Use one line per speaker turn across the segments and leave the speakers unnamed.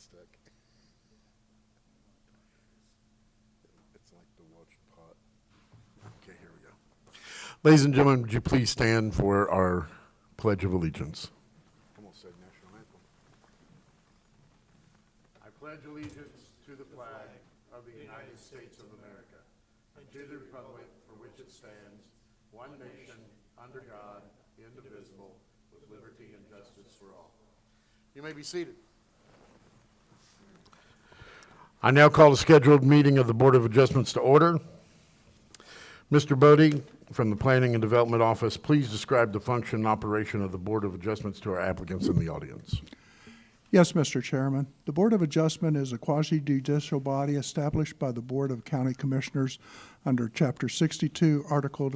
stick. It's like the watch pot. Okay, here we go. Ladies and gentlemen, would you please stand for our Pledge of Allegiance? Almost said national anthem. I pledge allegiance to the flag of the United States of America and to the republic for which it stands, one nation, under God, indivisible, with liberty and justice for all. You may be seated. I now call the scheduled meeting of the Board of Adjustments to order. Mr. Bodie, from the Planning and Development Office, please describe the function and operation of the Board of Adjustments to our applicants in the audience.
Yes, Mr. Chairman. The Board of Adjustment is a quasi-judicial body established by the Board of County Commissioners under Chapter 62, Article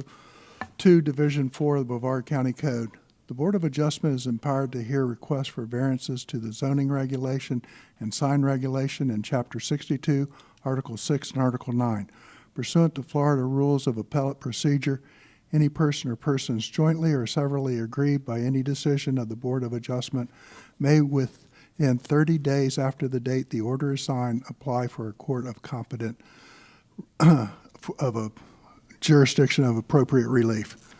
2, Division 4 of the Brevard County Code. The Board of Adjustment is empowered to hear requests for variances to the zoning regulation and sign regulation in Chapter 62, Article 6, and Article 9. Pursuant to Florida Rules of Appellate Procedure, any person or persons jointly or severally aggrieved by any decision of the Board of Adjustment may, within 30 days after the date the order is signed, apply for a court of competent of a jurisdiction of appropriate relief.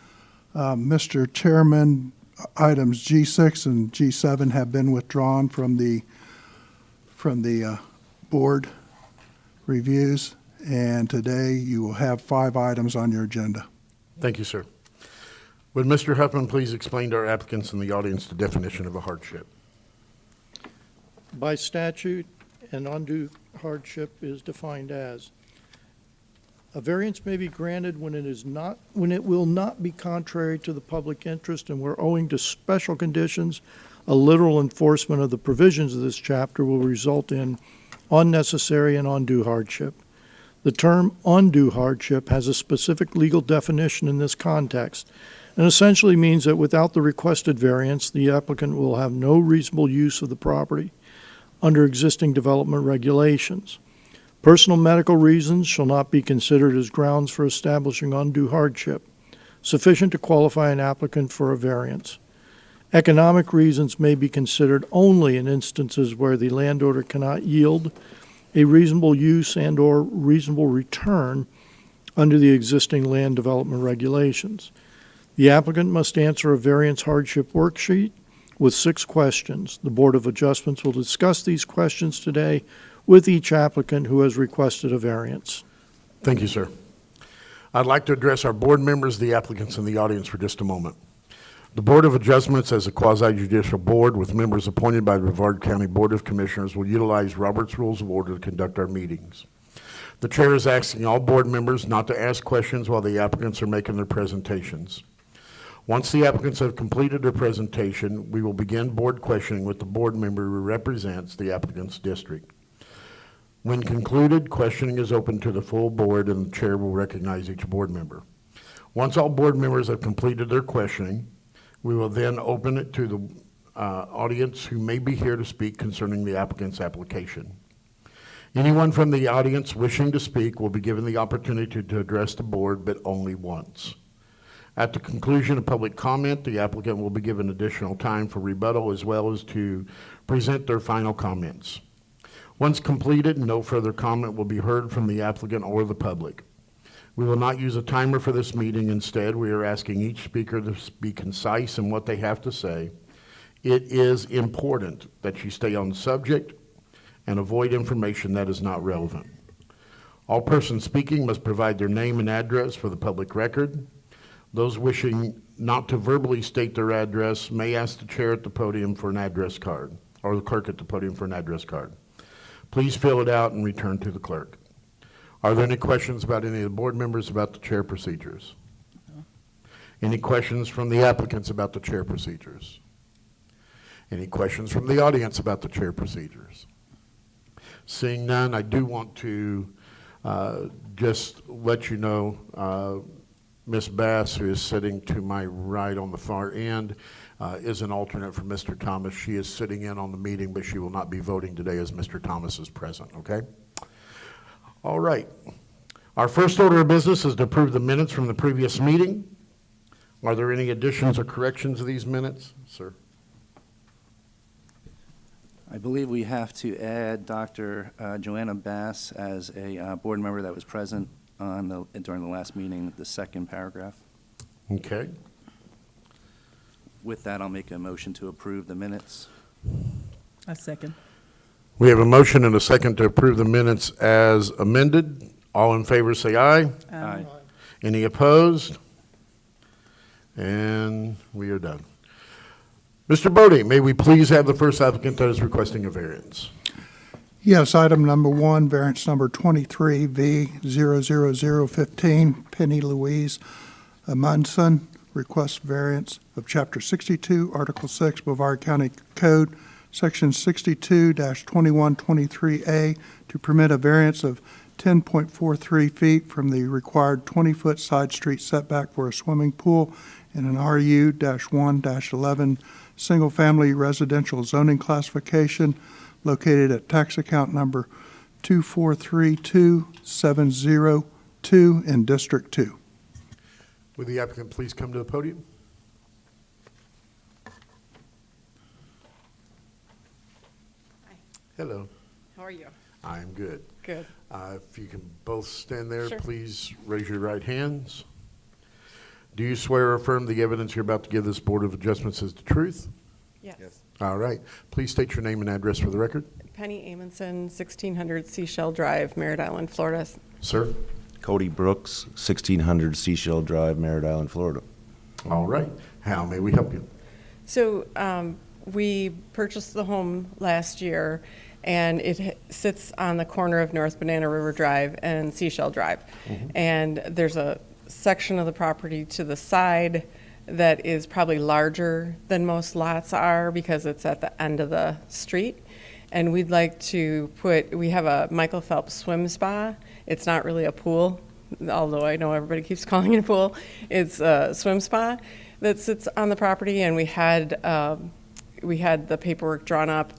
Mr. Chairman, items G6 and G7 have been withdrawn from the board reviews, and today you will have 5 items on your agenda.
Thank you, sir. Would Mr. Huffman please explain to our applicants in the audience the definition of a hardship?
By statute, an undue hardship is defined as a variance may be granted when it will not be contrary to the public interest and where, owing to special conditions, a literal enforcement of the provisions of this chapter will result in unnecessary and undue hardship. The term undue hardship has a specific legal definition in this context and essentially means that without the requested variance, the applicant will have no reasonable use of the property under existing development regulations. Personal medical reasons shall not be considered as grounds for establishing undue hardship, sufficient to qualify an applicant for a variance. Economic reasons may be considered only in instances where the landowner cannot yield a reasonable use and/or reasonable return under the existing land development regulations. The applicant must answer a variance hardship worksheet with 6 questions. The Board of Adjustments will discuss these questions today with each applicant who has requested a variance.
Thank you, sir. I'd like to address our board members, the applicants in the audience for just a moment. The Board of Adjustments, as a quasi-judicial board with members appointed by the Brevard County Board of Commissioners, will utilize Robert's Rules of Order to conduct our meetings. The chair is asking all board members not to ask questions while the applicants are making their presentations. Once the applicants have completed their presentation, we will begin board questioning with the board member who represents the applicant's district. When concluded, questioning is open to the full board and the chair will recognize each board member. Once all board members have completed their questioning, we will then open it to the audience who may be here to speak concerning the applicant's application. Anyone from the audience wishing to speak will be given the opportunity to address the board, but only once. At the conclusion of public comment, the applicant will be given additional time for rebuttal as well as to present their final comments. Once completed, no further comment will be heard from the applicant or the public. We will not use a timer for this meeting. Instead, we are asking each speaker to be concise in what they have to say. It is important that you stay on the subject and avoid information that is not relevant. All persons speaking must provide their name and address for the public record. Those wishing not to verbally state their address may ask the chair at the podium for an address card, or the clerk at the podium for an address card. Please fill it out and return to the clerk. Are there any questions about any of the board members about the chair procedures? No. Any questions from the applicants about the chair procedures? Any questions from the audience about the chair procedures? Seeing none, I do want to just let you know Ms. Bass, who is sitting to my right on the far end, is an alternate for Mr. Thomas. She is sitting in on the meeting, but she will not be voting today as Mr. Thomas is present, okay? All right. Our first order of business is to approve the minutes from the previous meeting. Are there any additions or corrections to these minutes, sir?
I believe we have to add Dr. Joanna Bass as a board member that was present during the last meeting, the second paragraph.
Okay.
With that, I'll make a motion to approve the minutes.
A second.
We have a motion and a second to approve the minutes as amended. All in favor, say aye.
Aye.
Any opposed? And we are done. Mr. Bodie, may we please have the first applicant that is requesting a variance?
Yes, item number one, variance number 23V00015, Penny Louise Amundson, requests variance of Chapter 62, Article 6, Brevard County Code, Section 62-2123A, to permit a variance of 10.43 feet from the required 20-foot side street setback for a swimming pool in an RU-1-11 single-family residential zoning classification located at tax account number 2432702 in District 2.
Would the applicant please come to the podium?
Hi.
Hello.
How are you?
I am good.
Good.
If you can both stand there,
Sure.
please raise your right hands. Do you swear or affirm the evidence you're about to give this Board of Adjustments is the truth?
Yes.
All right. Please state your name and address for the record.
Penny Amundson, 1600 Seashell Drive, Merritt Island, Florida.
Sir?
Cody Brooks, 1600 Seashell Drive, Merritt Island, Florida.
All right. How may we help you?
So we purchased the home last year, and it sits on the corner of North Banana River Drive and Seashell Drive. And there's a section of the property to the side that is probably larger than most lots are because it's at the end of the street. And we'd like to we have a Michael Phelps swim spa. It's not really a pool, although I know everybody keeps calling it a pool. It's a swim spa that sits on the property, and we had the paperwork drawn up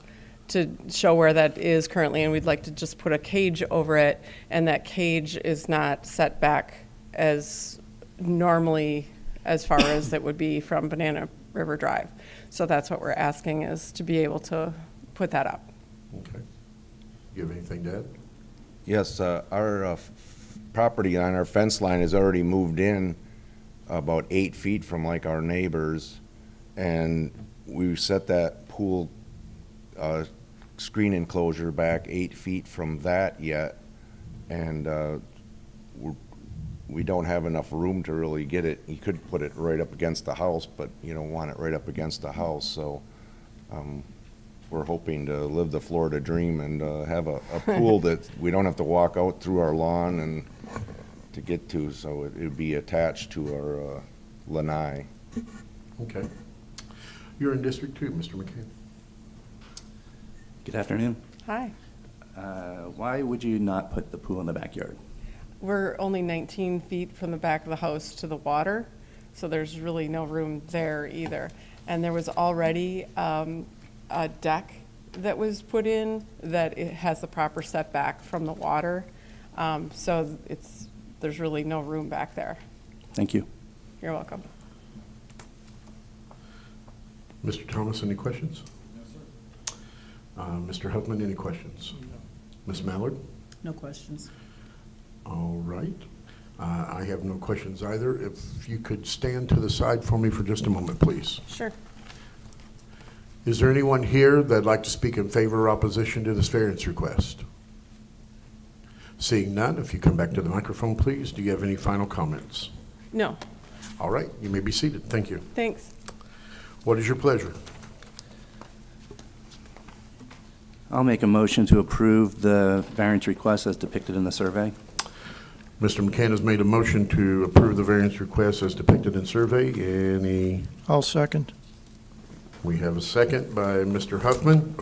to show where that is currently, and we'd like to just put a cage over it, and that cage is not set back as normally as far as it would be from Banana River Drive. So that's what we're asking, is to be able to put that up.
Okay. You have anything to add?
Yes, our property on our fence line is already moved in about 8 feet from like our neighbors, and we set that pool screen enclosure back 8 feet from that yet, and we don't have enough room to really get it. You could put it right up against the house, but you don't want it right up against the house, so we're hoping to live the Florida dream and have a pool that we don't have to walk out through our lawn and to get to, so it would be attached to our lanai.
Okay. You're in District 2, Mr. McCann.
Good afternoon.
Hi.
Why would you not put the pool in the backyard?
We're only 19 feet from the back of the house to the water, so there's really no room there either. And there was already a deck that was put in that it has the proper setback from the water. So there's really no room back there.
Thank you.
You're welcome.
Mr. Thomas, any questions?
No, sir.
Mr. Huffman, any questions? Ms. Mallard?
No questions.
All right. I have no questions either. If you could stand to the side for me for just a moment, please.
Sure.
Is there anyone here that'd like to speak in favor or opposition to this variance request? Seeing none, if you come back to the microphone, please. Do you have any final comments?
No,
All right, you may be seated. Thank you.
thanks.
What is your pleasure?
I'll make a motion to approve the variance request as depicted in the survey.
Mr. McCann has made a motion to approve the variance request as depicted in survey.
I'll second.
We have a second by Mr. Huffman.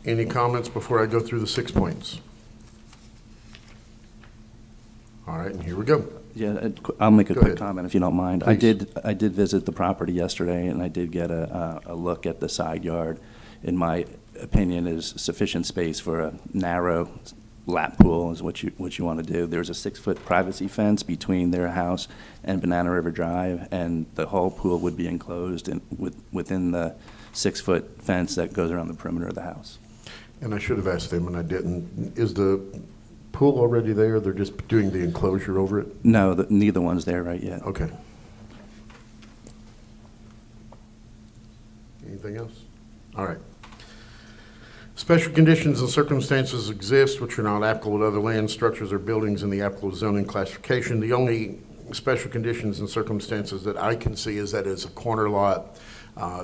Any comments before I go through the 6 points? All right, and here we go.
Yeah, I'll make a
Go
quick
ahead.
comment if you don't mind.
Please.
I did visit the property yesterday, and I did get a look at the side yard. In my opinion, is sufficient space for a narrow lap pool is what you want to do. There's a 6-foot privacy fence between their house and Banana River Drive, and the whole pool would be enclosed within the 6-foot fence that goes around the perimeter of the house.
And I should have asked them, and I didn't. Is the pool already there? They're just doing the enclosure over it?
No, neither one's there right yet.
Okay. Anything else? All right. Special conditions and circumstances exist which are not applicable to other land, structures, or buildings in the applicable zoning classification. The only special conditions and circumstances that I can see is that it's a corner lot.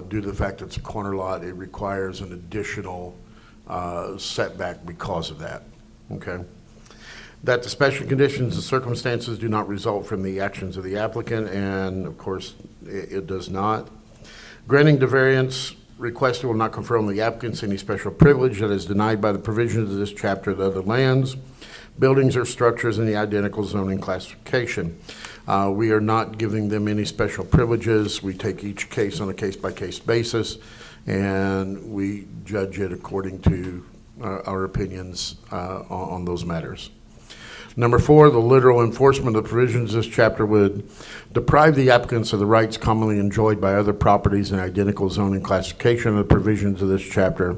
Due to the fact that it's a corner lot, it requires an additional setback because of that, okay? That the special conditions and circumstances do not result from the actions of the applicant, and of course, it does not. Granting the variance requested will not confer on the applicants any special privilege that is denied by the provisions of this chapter to other lands, buildings, or structures in the identical zoning classification. We are not giving them any special privileges. We take each case on a case-by-case basis, and we judge it according to our opinions on those matters. Number 4, the literal enforcement of the provisions of this chapter would deprive the applicants of the rights commonly enjoyed by other properties in identical zoning classification of the provisions of this chapter,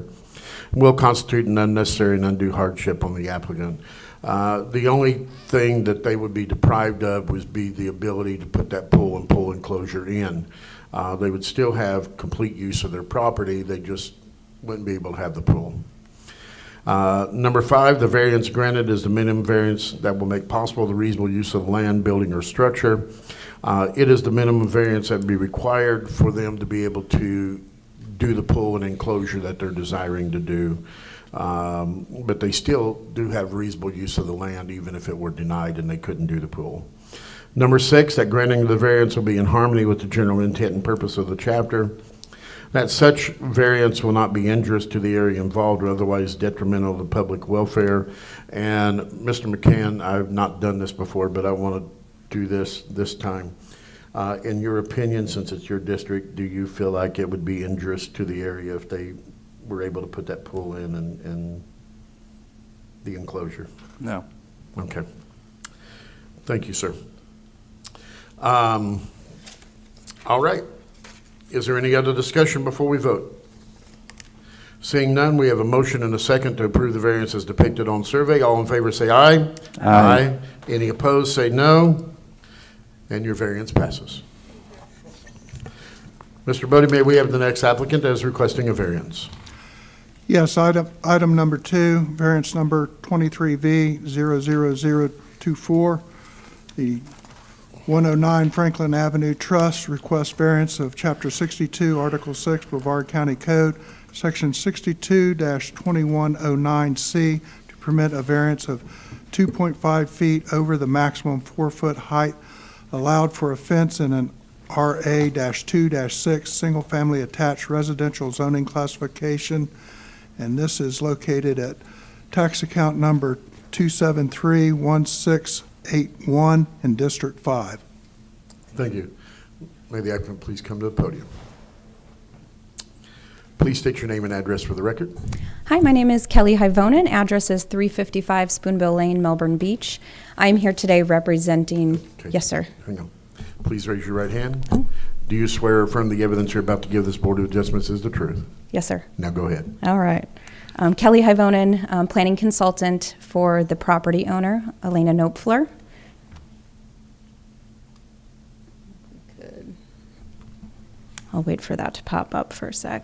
will constitute an unnecessary and undue hardship on the applicant. The only thing that they would be deprived of would be the ability to put that pool and pool enclosure in. They would still have complete use of their property, they just wouldn't be able to have the pool. Number 5, the variance granted is the minimum variance that will make possible the reasonable use of land, building, or structure. It is the minimum variance that would be required for them to be able to do the pool and enclosure that they're desiring to do. But they still do have reasonable use of the land even if it were denied and they couldn't do the pool. Number 6, that granting of the variance will be in harmony with the general intent and purpose of the chapter. That such variance will not be injurious to the area involved or otherwise detrimental to public welfare. And Mr. McCann, I've not done this before, but I want to do this time. In your opinion, since it's your district, do you feel like it would be injurious to the area if they were able to put that pool in and the enclosure?
No.
Okay. Thank you, sir. All right. Is there any other discussion before we vote? Seeing none, we have a motion and a second to approve the variance as depicted on survey. All in favor say aye. Aye. Any opposed say no. And your variance passes. Mr. Bodie, may we have the next applicant as requesting a variance?
Yes, item number 2, variance number 23V00024. The 109 Franklin Avenue Trust requests variance of Chapter 62, Article 6, Brevard County Code, Section 62-2109C, to permit a variance of 2.5 feet over the maximum 4-foot height allowed for a fence in an RA-2-6 single-family attached residential zoning classification, and this is located at tax account number 2731681 in District 5.
Thank you. May the applicant please come to the podium. Please state your name and address for the record.
Hi, my name is Kelly Hivonen. Address is 355 Spoonbill Lane, Melbourne Beach. I'm here today representing,
Okay.
yes, sir.
Hang on. Please raise your right hand.
Oh.
Do you swear or affirm the evidence you're about to give this Board of Adjustments is the truth?
Yes, sir.
Now go ahead.
All right. Kelly Hivonen, planning consultant for the property owner, Elena Knopfler. Good. I'll wait for that to pop up for a sec.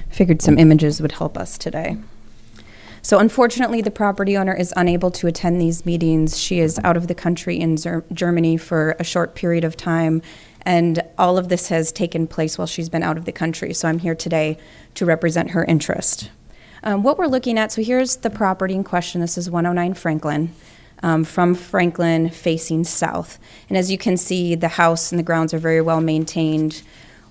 Figured some images would help us today. So unfortunately, the property owner is unable to attend these meetings. She is out of the country in Germany for a short period of time, and all of this has taken place while she's been out of the country. So I'm here today to represent her interest. What we're looking at, so here's the property in question. This is 109 Franklin, from Franklin facing south. And as you can see, the house and the grounds are very well maintained,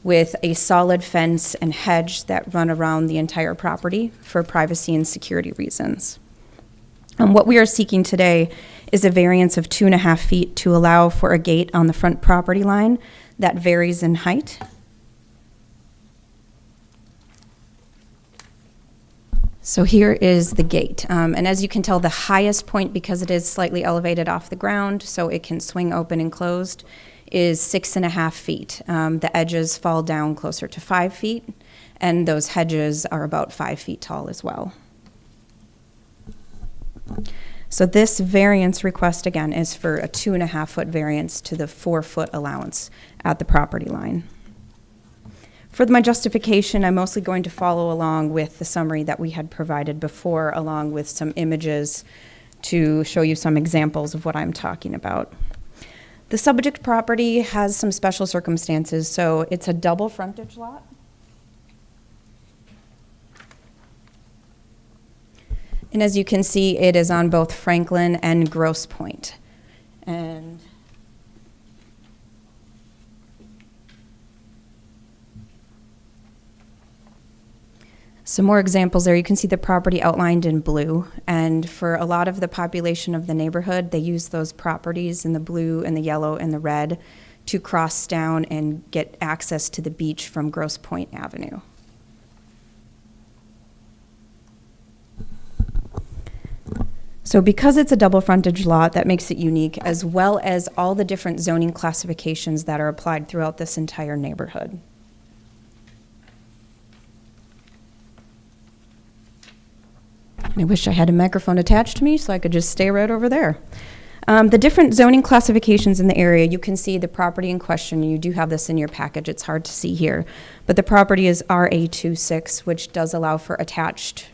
with a solid fence and hedge that run around the entire property for privacy and security reasons. What we are seeking today is a variance of 2.5 feet to allow for a gate on the front property line that varies in height. So here is the gate. And as you can tell, the highest point, because it is slightly elevated off the ground, so it can swing open and closed, is 6.5 feet. The edges fall down closer to 5 feet, and those hedges are about 5 feet tall as well. So this variance request, again, is for a 2.5-foot variance to the 4-foot allowance at the property line. For my justification, I'm mostly going to follow along with the summary that we had provided before, along with some images to show you some examples of what I'm talking about. The subject property has some special circumstances, so it's a double frontage lot. And as you can see, it is on both Franklin and Grosse Pointe. And some more examples there. You can see the property outlined in blue. And for a lot of the population of the neighborhood, they use those properties in the blue and the yellow and the red to cross down and get access to the beach from Grosse Pointe Avenue. So because it's a double frontage lot, that makes it unique, as well as all the different zoning classifications that are applied throughout this entire neighborhood. I wish I had a microphone attached to me so I could just stay right over there. The different zoning classifications in the area, you can see the property in question. You do have this in your package. It's hard to see here. But the property is RA26, which does allow for attached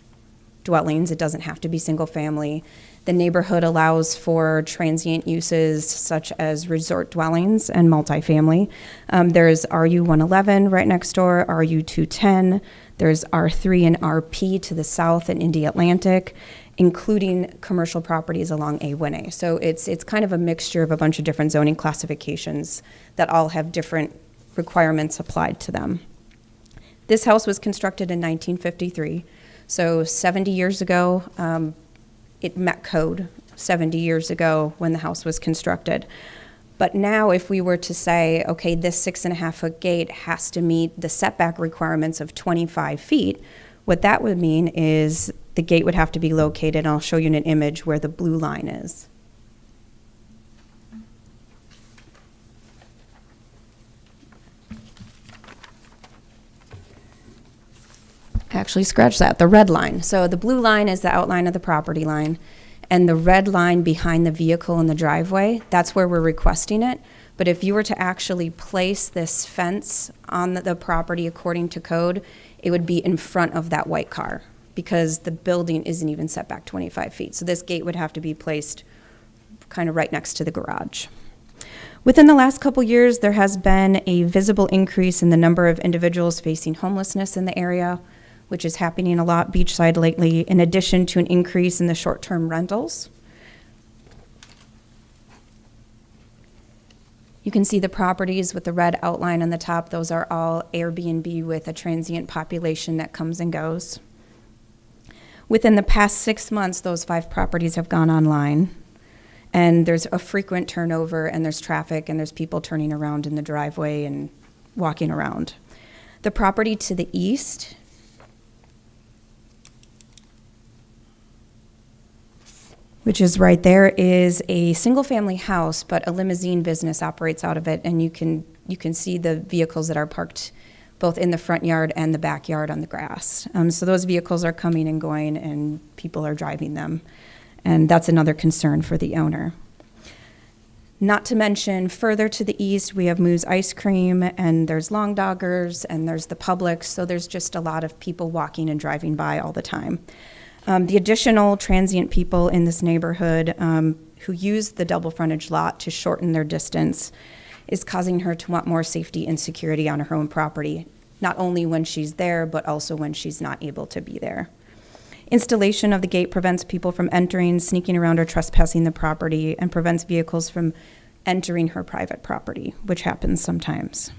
dwellings. It doesn't have to be single family. The neighborhood allows for transient uses such as resort dwellings and multifamily. There's RU111 right next door, RU210. There's R3 and RP to the south and in the Atlantic, including commercial properties along A1A. So it's kind of a mixture of a bunch of different zoning classifications that all have different requirements applied to them. This house was constructed in 1953. So 70 years ago, it met code 70 years ago when the house was constructed. But now if we were to say, okay, this 6.5-foot gate has to meet the setback requirements of 25 feet, what that would mean is the gate would have to be located, and I'll show you in an image where the blue line is. Actually, scratch that, the red line. So the blue line is the outline of the property line, and the red line behind the vehicle in the driveway, that's where we're requesting it. But if you were to actually place this fence on the property according to code, it would be in front of that white car because the building isn't even set back 25 feet. So this gate would have to be placed kind of right next to the garage. Within the last couple years, there has been a visible increase in the number of individuals facing homelessness in the area, which is happening a lot beachside lately, in addition to an increase in the short-term rentals. You can see the properties with the red outline on the top. Those are all Airbnb with a transient population that comes and goes. Within the past 6 months, those 5 properties have gone online. And there's a frequent turnover, and there's traffic, and there's people turning around in the driveway and walking around. The property to the east which is right there, is a single-family house, but a limousine business operates out of it, and you can see the vehicles that are parked both in the front yard and the backyard on the grass. So those vehicles are coming and going, and people are driving them, and that's another concern for the owner. Not to mention, further to the east, we have Moo's Ice Cream, and there's Long Doggers, and there's the Publix, so there's just a lot of people walking and driving by all the time. The additional transient people in this neighborhood who use the double frontage lot to shorten their distance is causing her to want more safety and security on her own property, not only when she's there, but also when she's not able to be there. Installation of the gate prevents people from entering, sneaking around, or trespassing the property, and prevents vehicles from entering her private property, which happens sometimes.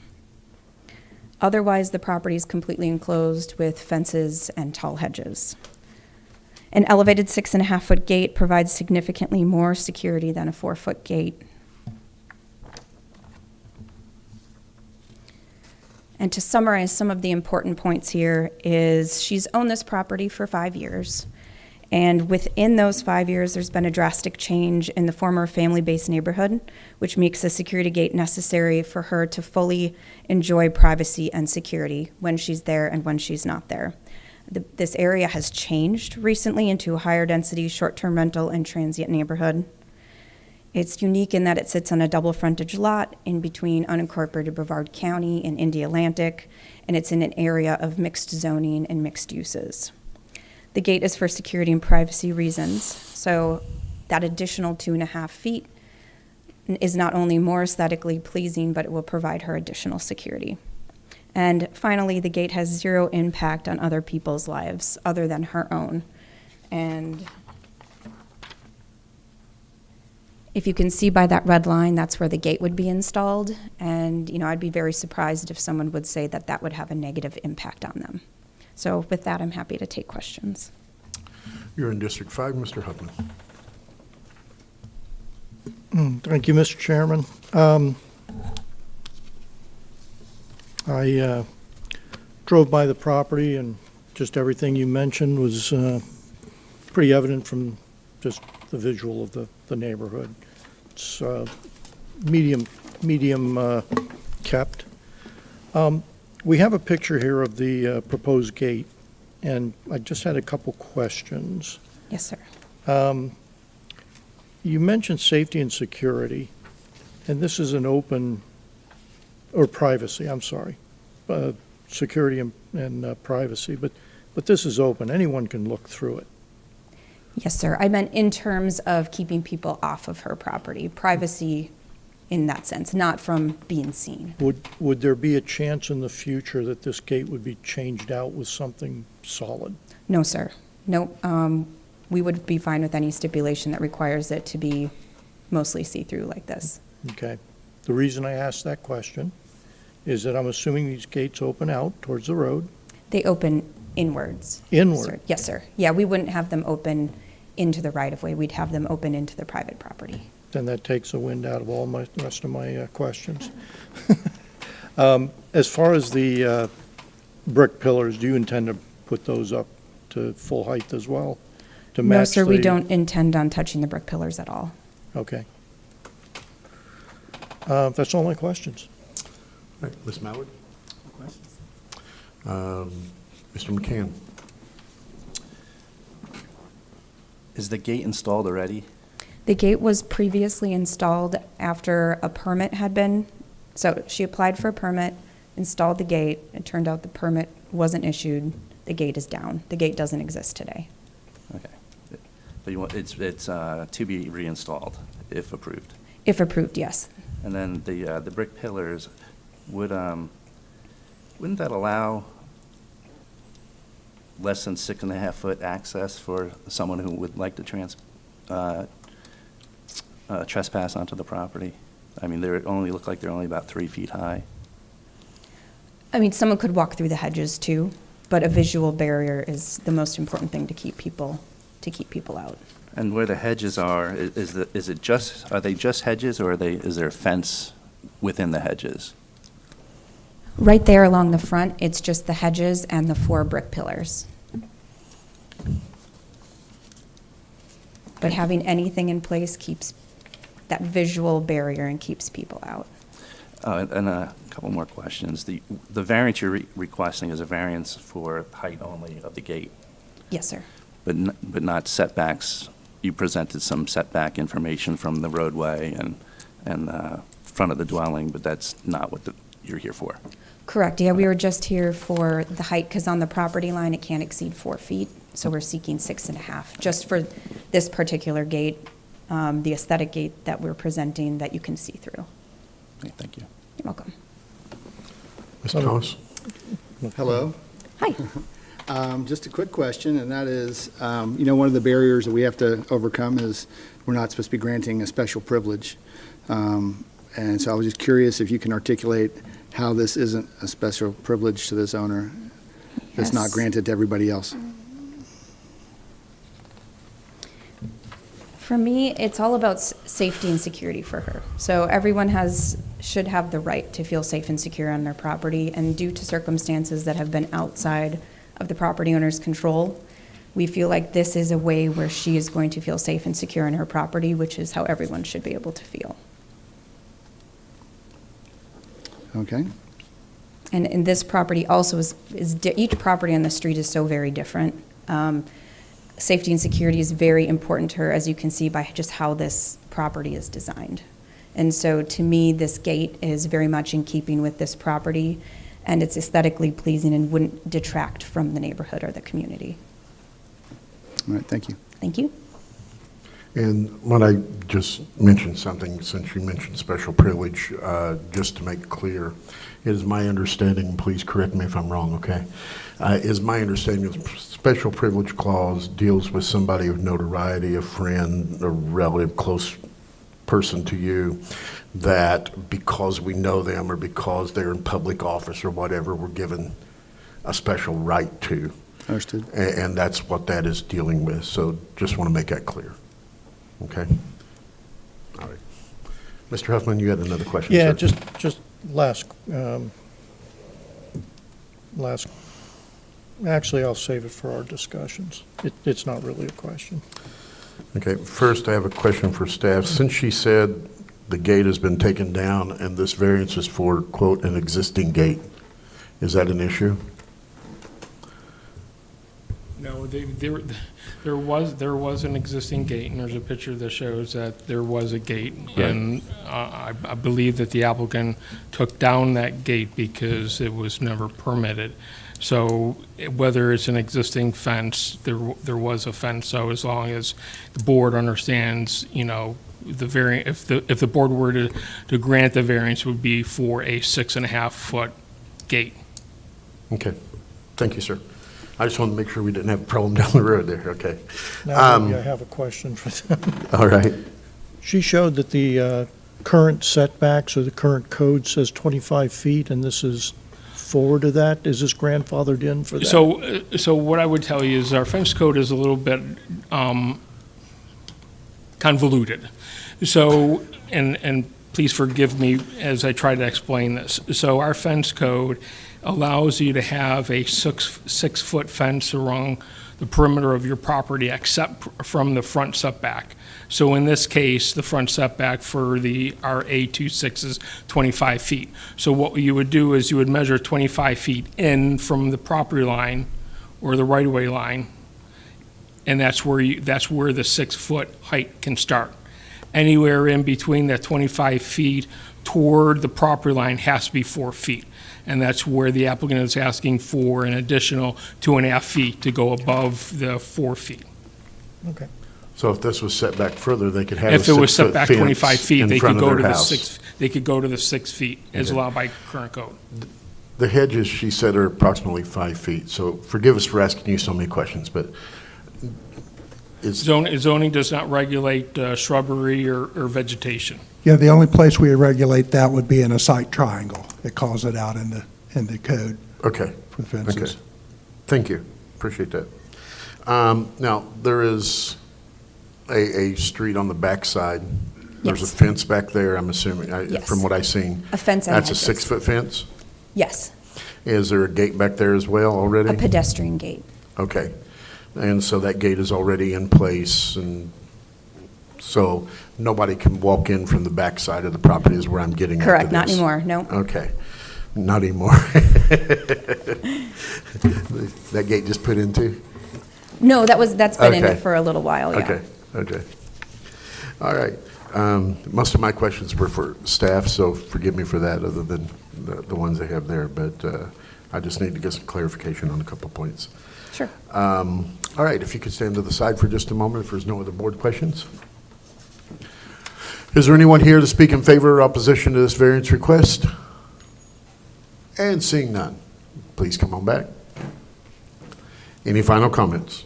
Otherwise, the property is completely enclosed with fences and tall hedges. An elevated 6.5-foot gate provides significantly more security than a 4-foot gate. And to summarize some of the important points here is she's owned this property for 5 years. And within those 5 years, there's been a drastic change in the former family-based neighborhood, which makes a security gate necessary for her to fully enjoy privacy and security when she's there and when she's not there. This area has changed recently into a higher density short-term rental and transient neighborhood. It's unique in that it sits on a double frontage lot in between unincorporated Brevard County and Indy Atlantic, and it's in an area of mixed zoning and mixed uses. The gate is for security and privacy reasons, so that additional 2.5 feet is not only more aesthetically pleasing, but it will provide her additional security. And finally, the gate has zero impact on other people's lives other than her own. And if you can see by that red line, that's where the gate would be installed. And, I'd be very surprised if someone would say that that would have a negative impact on them. So with that, I'm happy to take questions.
You're in District 5, Mr. Huffman.
Thank you, Mr. Chairman. I drove by the property, and just everything you mentioned was pretty evident from just the visual of the neighborhood. It's medium kept. We have a picture here of the proposed gate, and I just had a couple questions.
Yes, sir.
You mentioned safety and security, and this is an open, or privacy, I'm sorry, security and privacy, but this is open. Anyone can look through it.
Yes, sir. I meant in terms of keeping people off of her property, privacy in that sense, not from being seen.
Would there be a chance in the future that this gate would be changed out with something solid?
No, sir. No, we would be fine with any stipulation that requires it to be mostly see-through like this.
Okay. The reason I asked that question is that I'm assuming these gates open out towards the road.
They open inwards.
Inward?
Sir. Yes, sir. Yeah, we wouldn't have them open into the right-of-way. We'd have them open into the private property.
Then that takes the wind out of all the rest of my questions. As far as the brick pillars, do you intend to put those up to full height as well? To match
No, sir, we
the-
don't intend on touching the brick pillars at all.
Okay. That's all my questions.
All right, Ms. Mallard? Mr. McCann?
Is the gate installed already?
The gate was previously installed after a permit had been, so she applied for a permit, installed the gate. It turned out the permit wasn't issued. The gate is down. The gate doesn't exist today.
Okay. But you want, it's to be reinstalled if approved.
If approved, yes.
And then the brick pillars, wouldn't that allow less than 6.5 foot access for someone who would like to trespass onto the property? I mean, they only look like they're only about 3 feet high.
I mean, someone could walk through the hedges too, but a visual barrier is the most important thing to keep people out.
And where the hedges are, are they just hedges, or is there a fence within the hedges?
Right there along the front, it's just the hedges and the 4 brick pillars. But having anything in place keeps that visual barrier and keeps people out.
And a couple more questions. The variance you're requesting is a variance for height only of the gate,
Yes, sir.
but not setbacks. You presented some setback information from the roadway and front of the dwelling, but that's not what you're here for.
Correct, yeah, we were just here for the height, because on the property line, it can't exceed 4 feet, so we're seeking 6.5, just for this particular gate, the aesthetic gate that we're presenting that you can see through.
Okay, thank you.
You're welcome.
Mr. Thomas?
Hello.
Hi.
Just a quick question, and that is, one of the barriers that we have to overcome is we're not supposed to be granting a special privilege. And so I was just curious if you can articulate how this isn't a special privilege to this owner that's not
Yes.
granted to everybody else.
For me, it's all about safety and security for her. So everyone should have the right to feel safe and secure on their property, and due to circumstances that have been outside of the property owner's control, we feel like this is a way where she is going to feel safe and secure in her property, which is how everyone should be able to feel.
Okay.
And this property also each property on the street is so very different. Safety and security is very important to her, as you can see by just how this property is designed. And so to me, this gate is very much in keeping with this property, and it's aesthetically pleasing and wouldn't detract from the neighborhood or the community.
All right, thank you.
Thank you.
And when I just mentioned something, since you mentioned special privilege, just to make it clear, it is my understanding, please correct me if I'm wrong, okay? Is my understanding the special privilege clause deals with somebody of notoriety, a friend, a relative, close person to you, that because we know them or because they're in public office or whatever, we're given a special right to.
Understood.
And that's what that is dealing with. So just want to make that clear. Okay? All right. Mr. Huffman, you had another question,
Yeah,
sir?
just last, actually, I'll save it for our discussions. It's not really a question.
Okay, first I have a question for staff. Since she said the gate has been taken down and this variance is for, quote, an existing gate, is that an issue?
No, there was an existing gate, and there's a picture that shows that there was a gate.
Right.
And I believe that the applicant took down that gate because it was never permitted. So whether it's an existing fence, there was a fence, so as long as the board understands, you know, if the board were to grant the variance, would be for a 6.5-foot gate.
Okay, thank you, sir. I just wanted to make sure we didn't have a problem down the road there, okay.
Now, maybe I have a question for them.
All right.
She showed that the current setbacks or the current code says 25 feet, and this is forward to that. Is this grandfathered in for that?
So what I would tell you is our fence code is a little bit convoluted. So, and please forgive me as I try to explain this. So our fence code allows you to have a six-foot fence around the perimeter of your property except from the front setback. So in this case, the front setback for the RA26 is 25 feet. So what you would do is you would measure 25 feet in from the property line or the right-of-way line, and that's where the 6-foot height can start. Anywhere in between that 25 feet toward the property line has to be 4 feet. And that's where the applicant is asking for an additional 2.5 feet to go above the 4 feet.
Okay.
So if this was set back further, they could have
If
a
it was set
6-foot
back
fence
25 feet,
in
they
front
could
of
go to
their
the
house.
they could go to the 6 feet as
Okay.
allowed by current code.
The hedges, she said, are approximately 5 feet. So forgive us for asking you so many questions, but
Zoning does not regulate shrubbery or vegetation.
Yeah, the only place we regulate that would be in a site triangle. It calls it out in the code
okay.
for fences.
Okay. Thank you. Appreciate that. Now, there is a street on the backside. There's a
Yes.
fence back there, I'm assuming,
Yes.
from what I've seen.
A fence and
That's a
hedges.
6-foot fence?
Yes,
Is there a gate back there as well already?
a pedestrian gate.
Okay. And so that gate is already in place, and so nobody can walk in from the backside of the property is where I'm getting at with
Correct, not
this.
anymore, no.
Okay. Not anymore. That gate just put in too?
No, that's been in
Okay.
it for a little while, yeah.
Okay. All right. Most of my questions were for staff, so forgive me for that, other than the ones they have there. But I just need to get some clarification on a couple points.
Sure.
All right, if you could stand to the side for just a moment, if there's no other board questions. Is there anyone here to speak in favor or opposition to this variance request? And seeing none, please come on back. Any final comments?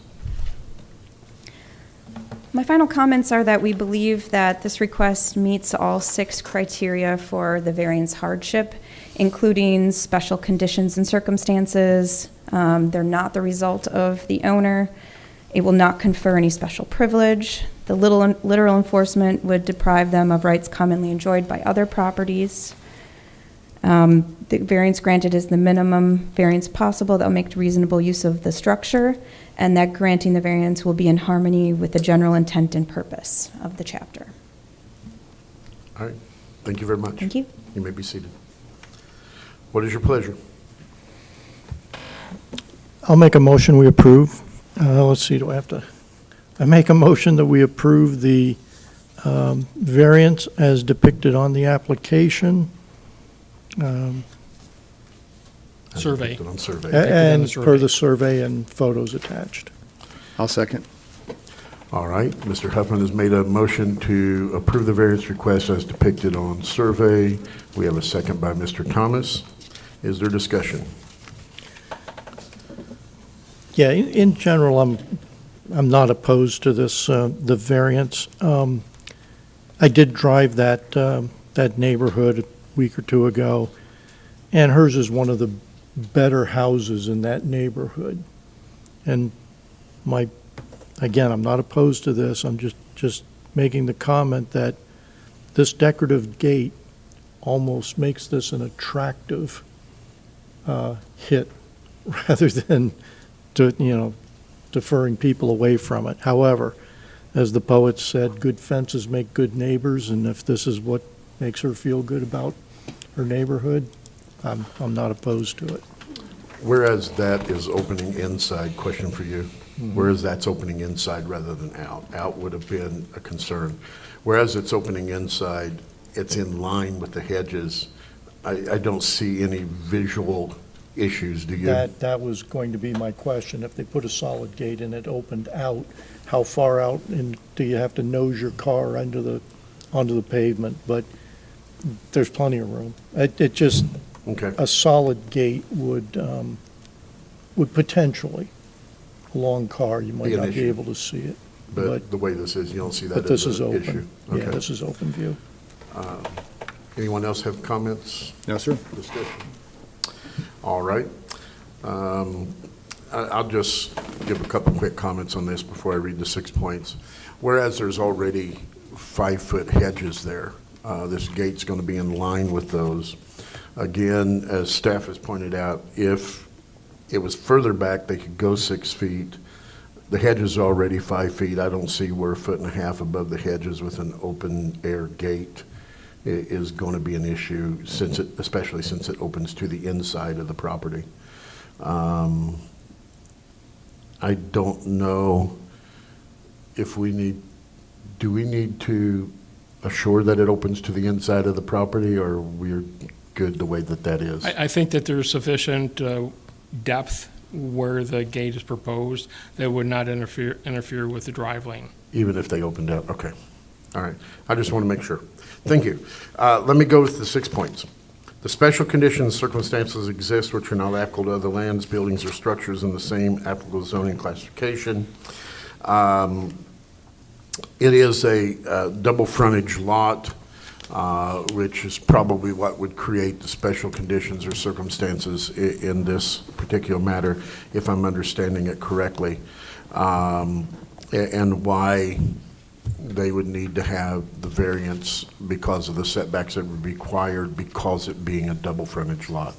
My final comments are that we believe that this request meets all 6 criteria for the variance hardship, including special conditions and circumstances. They're not the result of the owner. It will not confer any special privilege. The literal enforcement would deprive them of rights commonly enjoyed by other properties. The variance granted is the minimum variance possible that will make reasonable use of the structure, and that granting the variance will be in harmony with the general intent and purpose of the chapter.
All right, thank you very much.
Thank you.
You may be seated. What is your pleasure?
I'll make a motion, we approve. Let's see, do I have to? I make a motion that we approve the variance as depicted on the application.
Survey.
On survey.
And
survey.
per the survey and photos attached.
I'll second.
All right, Mr. Huffman has made a motion to approve the variance request as depicted on survey. We have a second by Mr. Thomas. Is there discussion?
Yeah, in general, I'm not opposed to this, the variance. I did drive that neighborhood a week or two ago, and hers is one of the better houses in that neighborhood. And again, I'm not opposed to this, I'm just making the comment that this decorative gate almost makes this an attractive hit rather than deferring people away from it. However, as the poet said, good fences make good neighbors, and if this is what makes her feel good about her neighborhood, I'm not opposed to it.
Whereas that is opening inside, question for you. Whereas that's opening inside rather than out. Out would have been a concern. Whereas it's opening inside, it's in line with the hedges. I don't see any visual issues, do you?
That was going to be my question. If they put a solid gate and it opened out, how far out and do you have to nose your car onto the pavement? But there's plenty of room. It just,
Okay.
a solid gate would potentially, a long car, you might
Be an
not be
issue.
able to see it.
But the way this is, you don't see that
But this
as
is
an issue?
open. Yeah,
Okay.
this is open view.
Anyone else have comments?
No, sir.
Discussion? All right. I'll just give a couple quick comments on this before I read the 6 points. Whereas there's already 5-foot hedges there, this gate's going to be in line with those. Again, as staff has pointed out, if it was further back, they could go 6 feet. The hedge is already 5 feet. I don't see where 1.5 feet above the hedges with an open air gate is going to be an issue, especially since it opens to the inside of the property. I don't know if do we need to assure that it opens to the inside of the property, or we're good the way that is?
I think that there's sufficient depth where the gate is proposed that would not interfere with the drive lane.
Even if they opened out, okay. All right, I just want to make sure. Thank you. Let me go with the 6 points. The special conditions, circumstances exist which are not applicable to other lands, buildings, or structures in the same applicable zoning classification. It is a double frontage lot, which is probably what would create the special conditions or circumstances in this particular matter, if I'm understanding it correctly, and why they would need to have the variance because of the setbacks that would be required because it being a double frontage lot.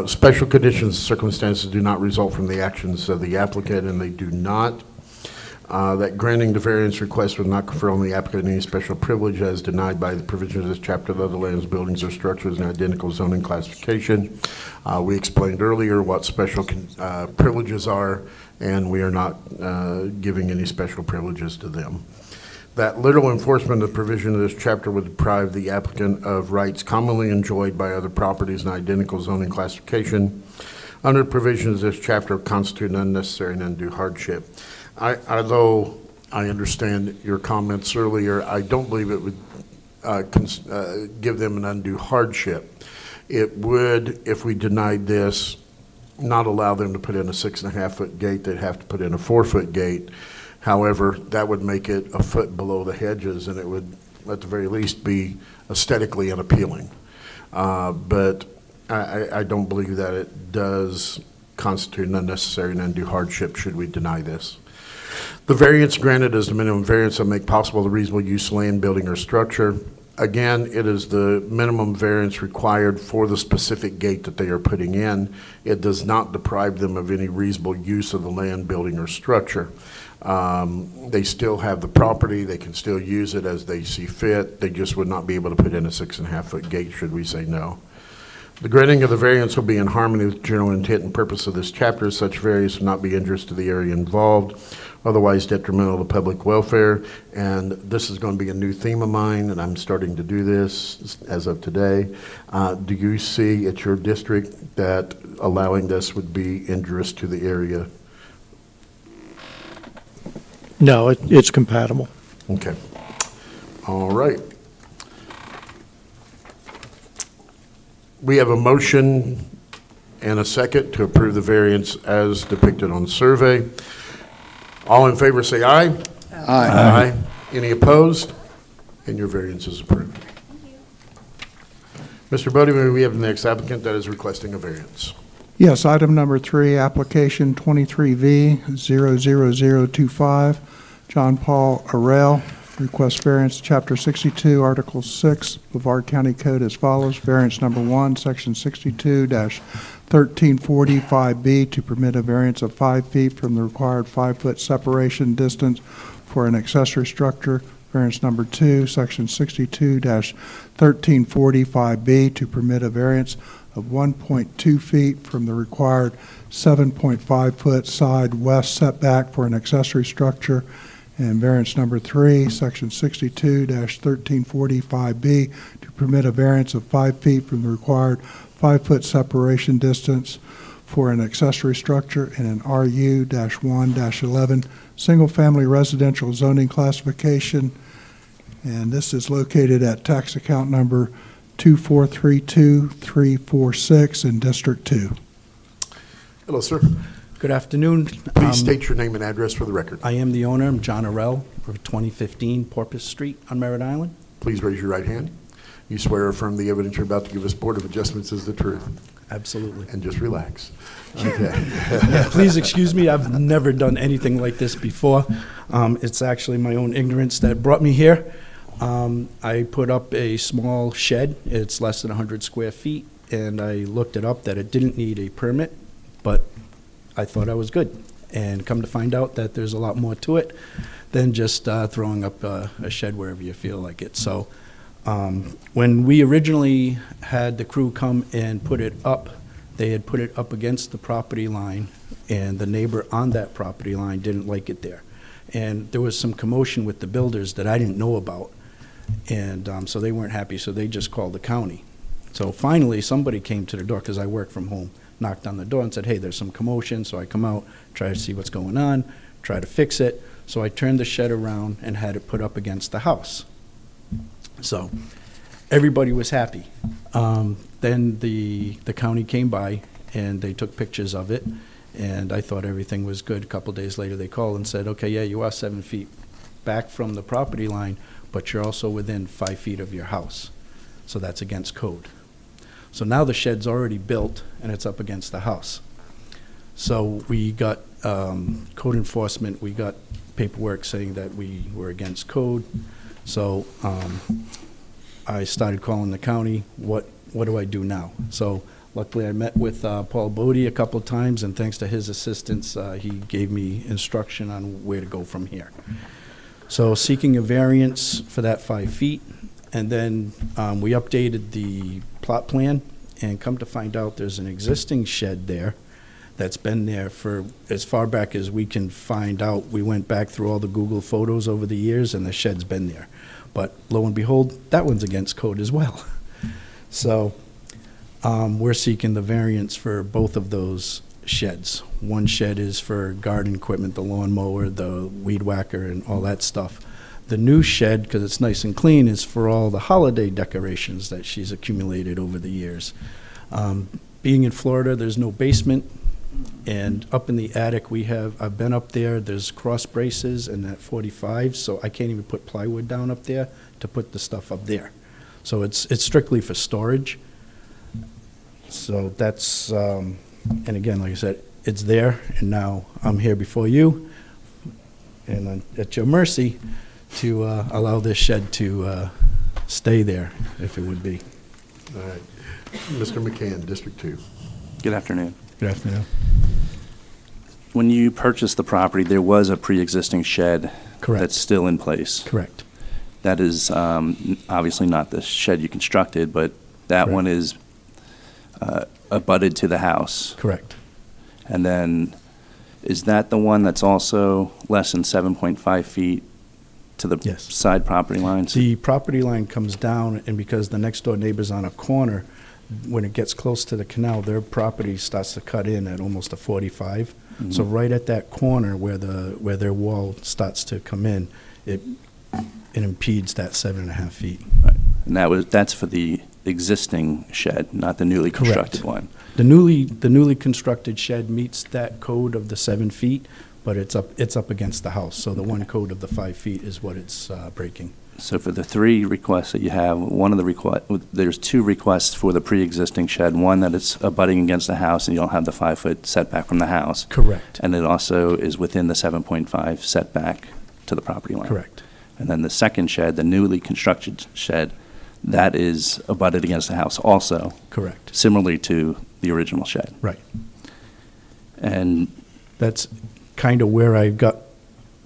Special conditions, circumstances do not result from the actions of the applicant, and they do not. That granting the variance request would not confer on the applicant any special privilege as denied by the provisions of this chapter of other lands, buildings, or structures in identical zoning classification. We explained earlier what special privileges are, and we are not giving any special privileges to them. That literal enforcement of the provision of this chapter would deprive the applicant of rights commonly enjoyed by other properties in identical zoning classification. Under the provisions of this chapter constitute an unnecessary and undue hardship. Although I understand your comments earlier, I don't believe it would give them an undue hardship. It would, if we denied this, not allow them to put in a 6.5-foot gate. They'd have to put in a 4-foot gate. However, that would make it a foot below the hedges, and it would, at the very least, be aesthetically unappealing. But I don't believe that it does constitute an unnecessary and undue hardship should we deny this. The variance granted is the minimum variance that make possible the reasonable use of land, building, or structure. Again, it is the minimum variance required for the specific gate that they are putting in. It does not deprive them of any reasonable use of the land, building, or structure. They still have the property, they can still use it as they see fit. They just would not be able to put in a 6.5-foot gate should we say no. The granting of the variance will be in harmony with the general intent and purpose of this chapter. Such variance will not be injurious to the area involved, otherwise detrimental to public welfare. And this is going to be a new theme of mine, and I'm starting to do this as of today. Do you see at your district that allowing this would be injurious to the area?
No, it's compatible.
Okay. All right. We have a motion and a second to approve the variance as depicted on the survey. All in favor say aye. Aye. Any opposed? And your variance is approved. Mr. Bodie, may we have the next applicant that is requesting a variance?
Yes, item number 3, application 23V00025, John Paul Arell, request variance, Chapter 62, Article 6, Brevard County Code as follows. Variance number 1, Section 62-1345B, to permit a variance of 5 feet from the required 5-foot separation distance for an accessory structure. Variance number 2, Section 62-1345B, to permit a variance of 1.2 feet from the required 7.5-foot side west setback for an accessory structure. And variance number 3, Section 62-1345B, to permit a variance of 5 feet from the required 5-foot separation distance for an accessory structure in an RU-1-11 single-family residential zoning classification. And this is located at tax account number 2432346 in District 2.
Hello, sir.
Good afternoon.
Please state your name and address for the record.
I am the owner. I'm John Arell of 2015 Porpoise Street on Merritt Island.
Please raise your right hand. You swear or affirm the evidence you're about to give us Board of Adjustments is the truth.
Absolutely.
And just relax. Okay.
Yeah, please excuse me. I've never done anything like this before. It's actually my own ignorance that brought me here. I put up a small shed. It's less than 100 square feet, and I looked it up that it didn't need a permit, but I thought I was good. And come to find out that there's a lot more to it than just throwing up a shed wherever you feel like it. So when we originally had the crew come and put it up, they had put it up against the property line, and the neighbor on that property line didn't like it there. And there was some commotion with the builders that I didn't know about. And so they weren't happy, so they just called the county. So finally, somebody came to the door, because I work from home, knocked on the door and said, hey, there's some commotion. So I come out, try to see what's going on, try to fix it. So I turned the shed around and had it put up against the house. So everybody was happy. Then the county came by, and they took pictures of it, and I thought everything was good. A couple days later, they called and said, okay, yeah, you are 7 feet back from the property line, but you're also within 5 feet of your house. So that's against code. So now the shed's already built, and it's up against the house. So we got code enforcement, we got paperwork saying that we were against code. So I started calling the county, what do I do now? So luckily I met with Paul Bodie a couple of times, and thanks to his assistance, he gave me instruction on where to go from here. So seeking a variance for that 5 feet, and then we updated the plot plan, and come to find out there's an existing shed there that's been there for as far back as we can find out. We went back through all the Google photos over the years, and the shed's been there. But lo and behold, that one's against code as well. So we're seeking the variance for both of those sheds. One shed is for garden equipment, the lawnmower, the weed whacker, and all that stuff. The new shed, because it's nice and clean, is for all the holiday decorations that she's accumulated over the years. Being in Florida, there's no basement, and up in the attic I've been up there, there's cross braces and that 45, so I can't even put plywood down up there to put the stuff up there. So it's strictly for storage. So that's, and again, like I said, it's there, and now I'm here before you, and I'm at your mercy to allow this shed to stay there, if it would be.
All right. Mr. McCann, District 2.
Good afternoon.
Good afternoon.
When you purchased the property, there was a pre-existing shed
Correct.
that's still in place.
Correct.
That is obviously not the shed you constructed, but that
Correct.
one is abutted to the house.
Correct.
And then, is that the one that's also less than 7.5 feet to the
Yes.
side property lines?
The property line comes down, and because the next door neighbor's on a corner, when it gets close to the canal, their property starts to cut in at almost a 45. So right at that corner where their wall starts to come in, it impedes that 7.5 feet.
Right. And that's for the existing shed, not the newly
Correct.
constructed one.
The newly constructed shed meets that code of the 7 feet, but it's up against the house. So the one code of the 5 feet is what it's breaking.
So for the three requests that you have, there's two requests for the pre-existing shed. One that it's abutting against the house and you don't have the 5-foot setback from the house.
Correct.
And it also is within the 7.5 setback to the property line.
Correct.
And then the second shed, the newly constructed shed, that is abutted against the house also,
Correct.
similarly to the original shed.
Right.
And
That's kind of where I got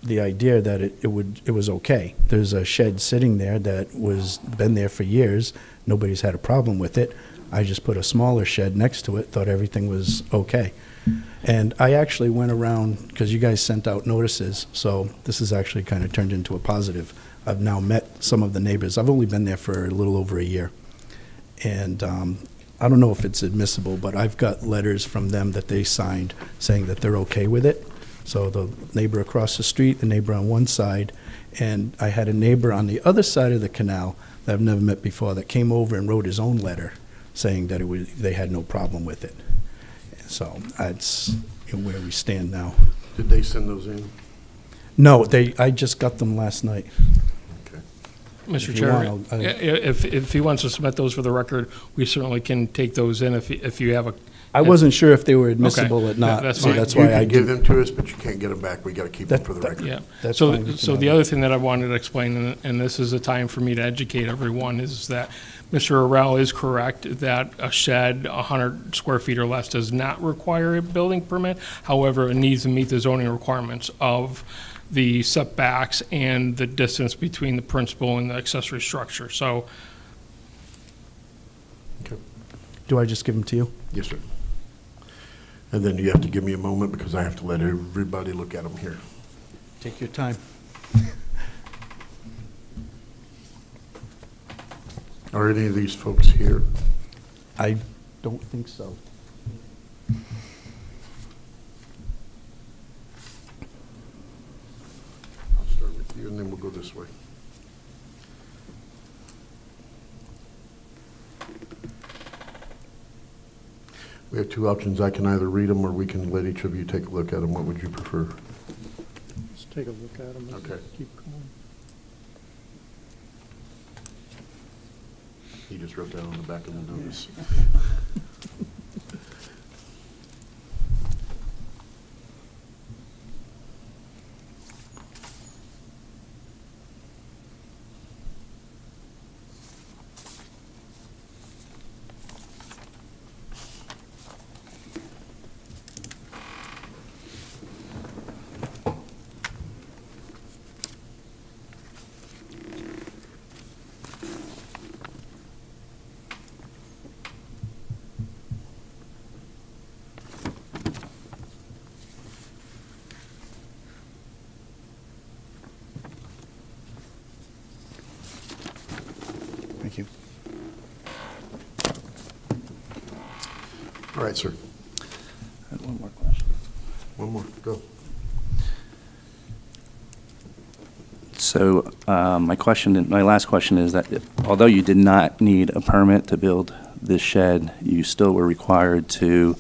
the idea that it was okay. There's a shed sitting there that been there for years. Nobody's had a problem with it. I just put a smaller shed next to it, thought everything was okay. And I actually went around, because you guys sent out notices, so this has actually kind of turned into a positive. I've now met some of the neighbors. I've only been there for a little over a year. And I don't know if it's admissible, but I've got letters from them that they signed saying that they're okay with it. So the neighbor across the street, the neighbor on one side, and I had a neighbor on the other side of the canal that I've never met before that came over and wrote his own letter saying that they had no problem with it. So that's where we stand now.
Did they send those in?
No, I just got them last night.
Okay.
Mr.
If you
Chair,
want, I'll-
if he wants to submit those for the record, we certainly can take those in if you have a.
I wasn't sure if they were admissible or not,
That's
so
fine.
that's
You
why I
can give
did.
them to us, but you can't get them back. We got to keep them for the record.
Yeah.
That's
So,
fine, we
so
can
the
have
other thing that I wanted to explain, and this is a time for me to educate everyone, is that Mr. Arell is correct that a shed 100 square feet or less does not require a building permit. However, it needs to meet the zoning requirements of the setbacks and the distance between the principal and the accessory structure. So,
Okay.
Do I just give them to you?
Yes, sir. And then you have to give me a moment because I have to let everybody look at them here.
Take your time.
Are any of these folks here?
I don't think so.
I'll start with you and then we'll go this way. We have two options. I can either read them or we can let each of you take a look at them. What would you prefer?
Let's take a look at them.
Okay.
Keep going.
He just wrote that on the back of the notice.
Thank you.
All right, sir.
I have one more question.
One more. Go.
So my last question is that although you did not need a permit to build this shed, you still were required to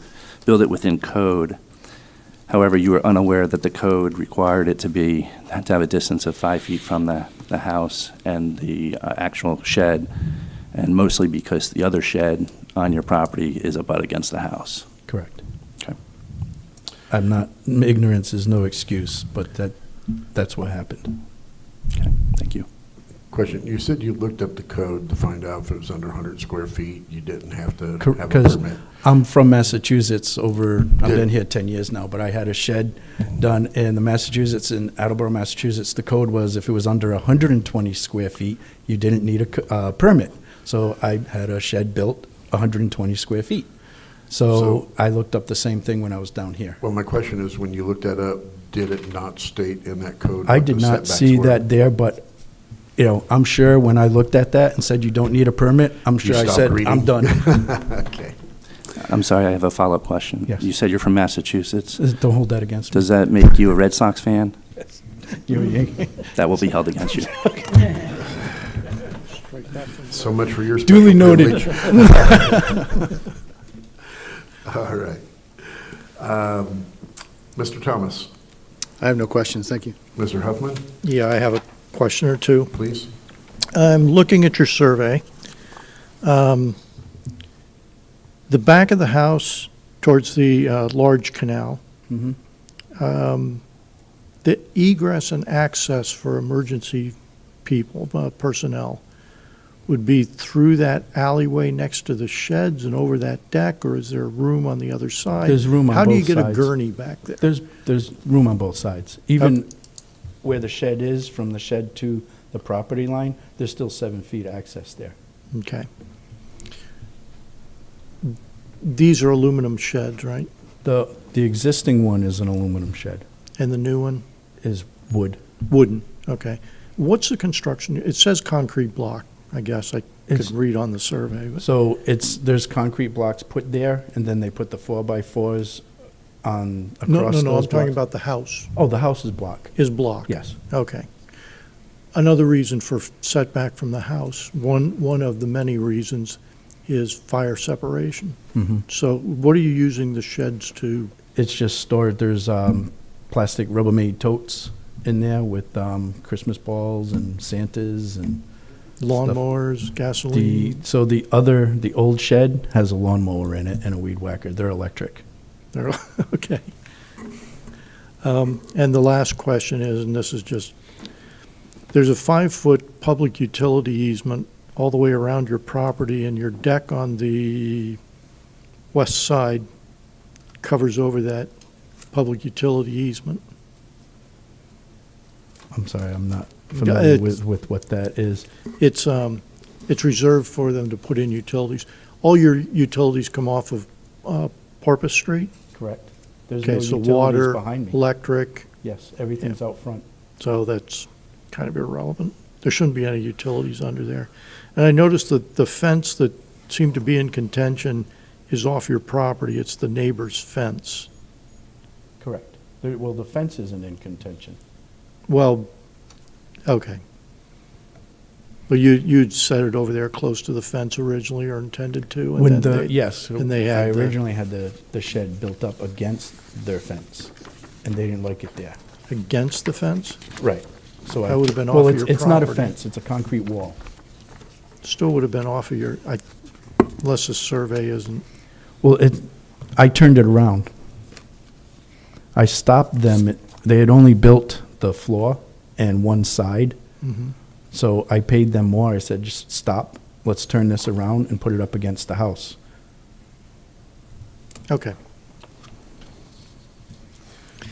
build it within code. However, you were unaware that the code required it to have a distance of 5 feet from the house and the actual shed, and mostly because the other shed on your property is abut against the house.
Correct.
Okay.
Ignorance is no excuse, but that's what happened.
Okay, thank you.
Question, you said you looked up the code to find out if it was under 100 square feet, you didn't have to have a
Because
permit.
I'm from Massachusetts I've
Did-
been here 10 years now, but I had a shed done in in Attleboro, Massachusetts. The code was if it was under 120 square feet, you didn't need a permit. So I had a shed built 120 square feet. So
So-
I looked up the same thing when I was down here.
Well, my question is, when you looked that up, did it not state in that code?
I
what
did
the
not
setbacks
see
were?
that there, but, I'm sure when I looked at that and said you don't need a permit, I'm
You
sure I
stopped
said,
reading?
I'm done.
Okay.
I'm sorry, I have a follow-up question.
Yes.
You said you're from Massachusetts.
Don't hold that against me.
Does that make you a Red Sox fan?
You're a Yankee.
That will be held against you.
So much for your.
Duly
special
noted.
privilege. All right. Mr. Thomas,
I have no questions, thank you.
Mr. Huffman,
Yeah, I have a question or two.
please.
I'm looking at your survey. The back of the house towards the large canal,
Mhm.
the egress and access for emergency people, personnel, would be through that alleyway next to the sheds and over that deck, or is there room on the other side?
There's room on
How do you
both
get a
sides.
gurney back there?
There's room on both sides. Even where the shed is, from the shed to the property line, there's still 7 feet access there.
Okay. These are aluminum sheds, right?
The existing one is an aluminum shed,
And the new one,
is wood.
wooden, okay. What's the construction? It says concrete block, I guess. I
It's-
could read on the survey, but
So there's concrete blocks put there, and then they put the 4x4s on across
no,
those
I'm talking
blocks.
about the house
Oh, the house is block,
is block.
yes.
Okay. Another reason for setback from the house, one of the many reasons, is fire separation.
Mhm.
So what are you using the sheds to?
It's just stored, there's plastic Rubbermaid totes in there with Christmas balls and Santas and
Lawnmowers, gasoline?
the old shed has a lawnmower in it and a weed whacker. They're electric.
They're- Okay. And the last question is, and this is just, there's a 5-foot public utility easement all the way around your property, and your deck on the west side covers over that public utility easement.
I'm sorry, I'm not familiar
it's-
with what that is.
It's reserved for them to put in utilities. All your utilities come off of Porpoise Street?
Correct. There's
Okay,
no
so
utilities
water,
behind me.
electric,
Yes, everything's out front.
so that's kind of irrelevant. There shouldn't be any utilities under there. And I noticed that the fence that seemed to be in contention is off your property. It's the neighbor's fence.
Correct. Well, the fence isn't in contention.
Well, okay. But you'd set it over there close to the fence originally, or intended to? and
When
then
the,
they-
yes,
and they
I
had the-
originally had the shed built up against their fence, and they didn't like it there.
Against the fence?
Right. So
That would've been
well,
off of your
it's not a
property.
fence, it's a concrete wall.
Still would have been off of your, unless the survey isn't,
Well, I turned it around. I stopped them, they had only built the floor and one side,
mhm.
so I paid them more. I said, just stop, let's turn this around and put it up against the house.
Okay.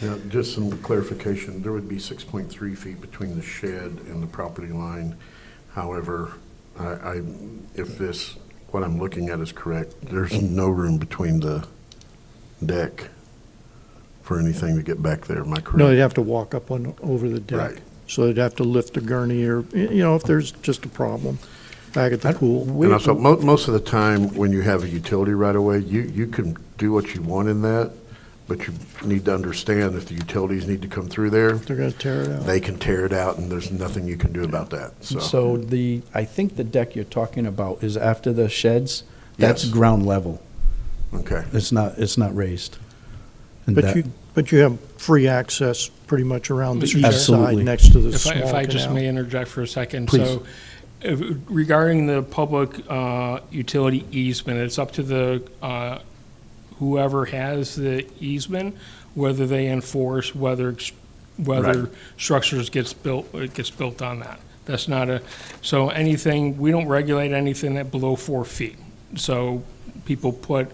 Now, just some clarification, there would be 6.3 feet between the shed and the property line. However, if what I'm looking at is correct, there's no room between the deck for anything to get back there, am I correct?
No, you'd have to walk up over the deck.
Right.
So they'd have to lift a gurney or, if there's just a problem back at the pool.
And also, most of the time, when you have a utility right away, you can do what you want in that, but you need to understand if the utilities need to come through there,
They're going to tear it out.
they can tear it out, and there's nothing you can do about that, so.
So I think the deck you're talking about is after the sheds, that's
Yes.
ground level.
Okay.
It's not raised. And
But
that-
but you have free access pretty much around the
Mr.
east
Chair?
side
Absolutely.
next to the
If
small
I just
canal.
may interject for a second.
Please.
So regarding the public utility easement, it's up to the, whoever has the easement, whether they enforce whether whether
Right.
structures it gets built on that. That's not so anything, we don't regulate anything that below 4 feet. So people put,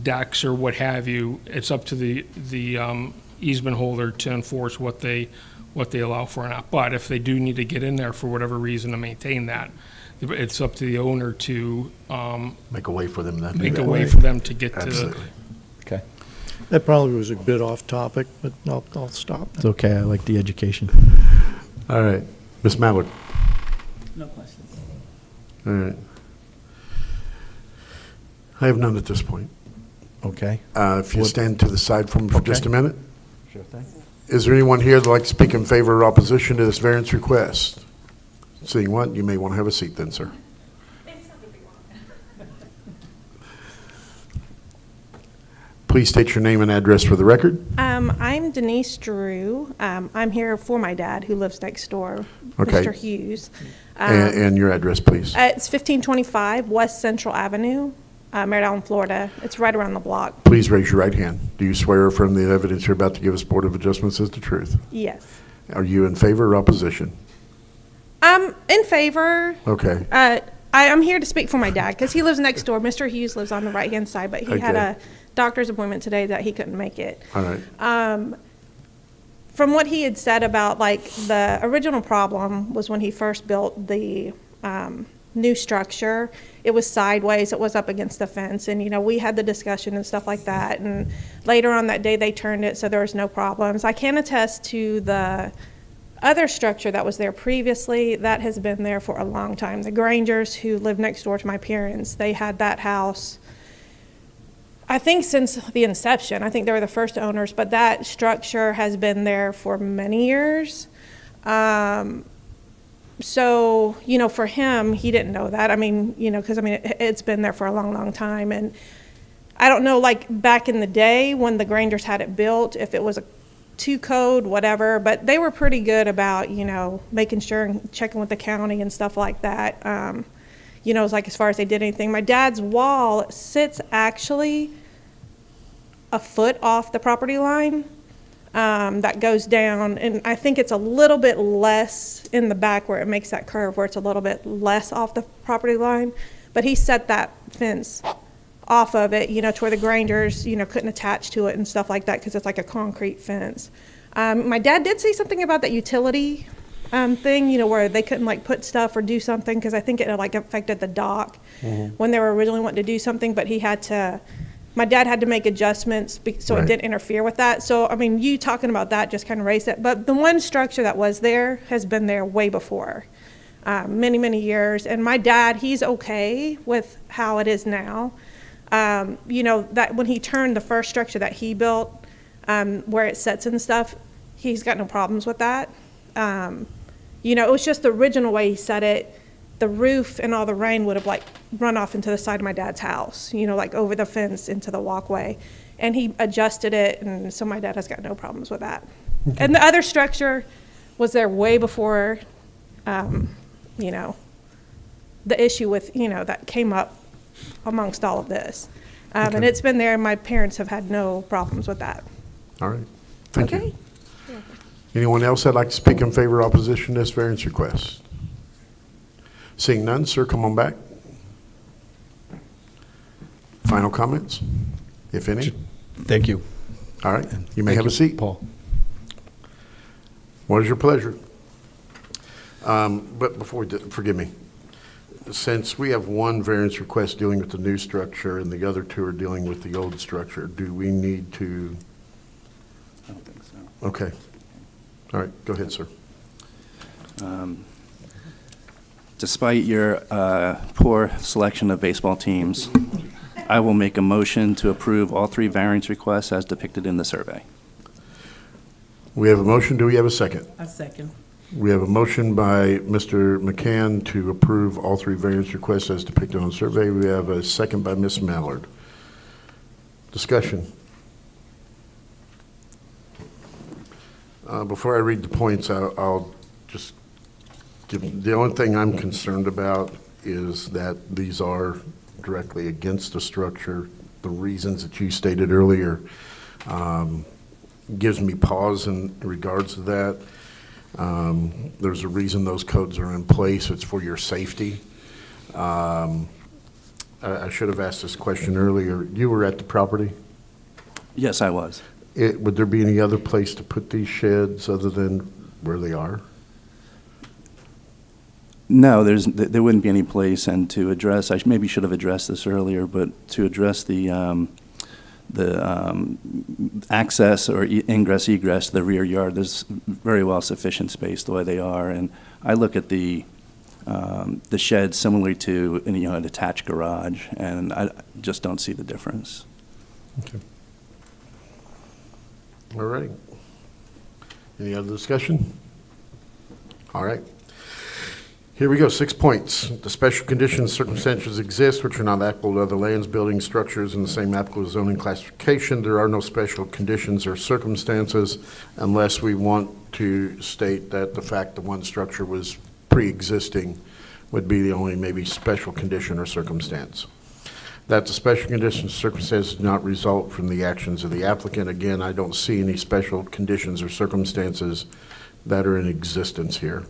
decks or what have you, it's up to the easement holder to enforce what they allow for or not. But if they do need to get in there for whatever reason to maintain that, it's up to the owner to
Make a way for them then.
make a way for them to get to.
Absolutely.
Okay.
That probably was a bit off topic, but I'll stop.
It's okay, I like the education.
All right. Ms. Mallard?
No questions.
All right. I have none at this point.
Okay.
If you stand to the side for me for just a minute.
Sure thing.
Is there anyone here that'd like to speak in favor or opposition to this variance request? Seeing one, you may want to have a seat then, sir. Please state your name and address for the record.
I'm Denise Drew. I'm here for my dad, who lives next door,
Okay.
Mr. Hughes.
And your address, please.
It's 1525 West Central Avenue, Merritt Island, Florida. It's right around the block.
Please raise your right hand. Do you swear or affirm the evidence you're about to give us Board of Adjustments is the truth?
Yes.
Are you in favor or opposition?
I'm in favor.
Okay.
I'm here to speak for my dad because he lives next door. Mr. Hughes lives on the right-hand side, but he had
Okay.
a doctor's appointment today that he couldn't make it.
All right.
From what he had said about, like, the original problem was when he first built the new structure, it was sideways, it was up against the fence, and, we had the discussion and stuff like that, and later on that day, they turned it, so there was no problems. I can attest to the other structure that was there previously, that has been there for a long time. The Grangers, who live next door to my parents, they had that house, I think, since the inception. I think they were the first owners, but that structure has been there for many years. So, for him, he didn't know that. Because, it's been there for a long, long time. And I don't know, like, back in the day when the Grangers had it built, if it was a 2 code, whatever, but they were pretty good about, making sure and checking with the county and stuff like that. It's like as far as they did anything. My dad's wall sits actually a foot off the property line that goes down, and I think it's a little bit less in the back where it makes that curve where it's a little bit less off the property line, but he set that fence off of it, to where the Grangers, couldn't attach to it and stuff like that because it's like a concrete fence. My dad did say something about that utility thing, where they couldn't like put stuff or do something because I think it like affected the dock when they were originally wanting to do something, but my dad had to make adjustments so
Right.
it didn't interfere with that. So, you talking about that just kind of raised it. But the one structure that was there has been there way before, many, many years. And my dad, he's okay with how it is now. That when he turned the first structure that he built, where it sits and stuff, he's got no problems with that. It was just the original way he set it. The roof and all the rain would have like run off into the side of my dad's house, like over the fence into the walkway. And he adjusted it, and so my dad has got no problems with that. And the other structure was there way before, the issue with, that came up amongst all of this. And it's been there, and my parents have had no problems with that.
All right. Thank
Okay.
you. Anyone else that'd like to speak in favor or opposition to this variance request? Seeing none, sir, come on back. Final comments, if any?
Thank you.
All right, you may
Thank
have a seat.
Paul.
What is your pleasure? But before we do, forgive me. Since we have one variance request dealing with the new structure and the other two are dealing with the old structure, do we need to?
I don't think so.
Okay. All right, go ahead, sir.
Despite your poor selection of baseball teams, I will make a motion to approve all 3 variance requests as depicted in the survey.
We have a motion. Do we have a second?
I second.
We have a motion by Mr. McCann to approve all 3 variance requests as depicted on the survey. We have a second by Ms. Mallard. Discussion. Before I read the points, I'll just give, the only thing I'm concerned about is that these are directly against the structure, the reasons that you stated earlier. gives me pause in regards to that. There's a reason those codes are in place. It's for your safety. I should have asked this question earlier. You were at the property?
Yes, I was.
Would there be any other place to put these sheds other than where they are?
No, there wouldn't be any place, and to address, I maybe should have addressed this earlier, but to address the access or ingress egress to the rear yard, there's very well sufficient space the way they are, and I look at the shed similarly to an attached garage, and I just don't see the difference.
Okay. All right. Any other discussion? All right. Here we go, 6 points. The special conditions, circumstances exist which are not applicable to other lands, buildings, structures in the same applicable zoning classification. There are no special conditions or circumstances unless we want to state that the fact that one structure was pre-existing would be the only maybe special condition or circumstance. That the special conditions or circumstances do not result from the actions of the applicant. Again, I don't see any special conditions or circumstances that are in existence here.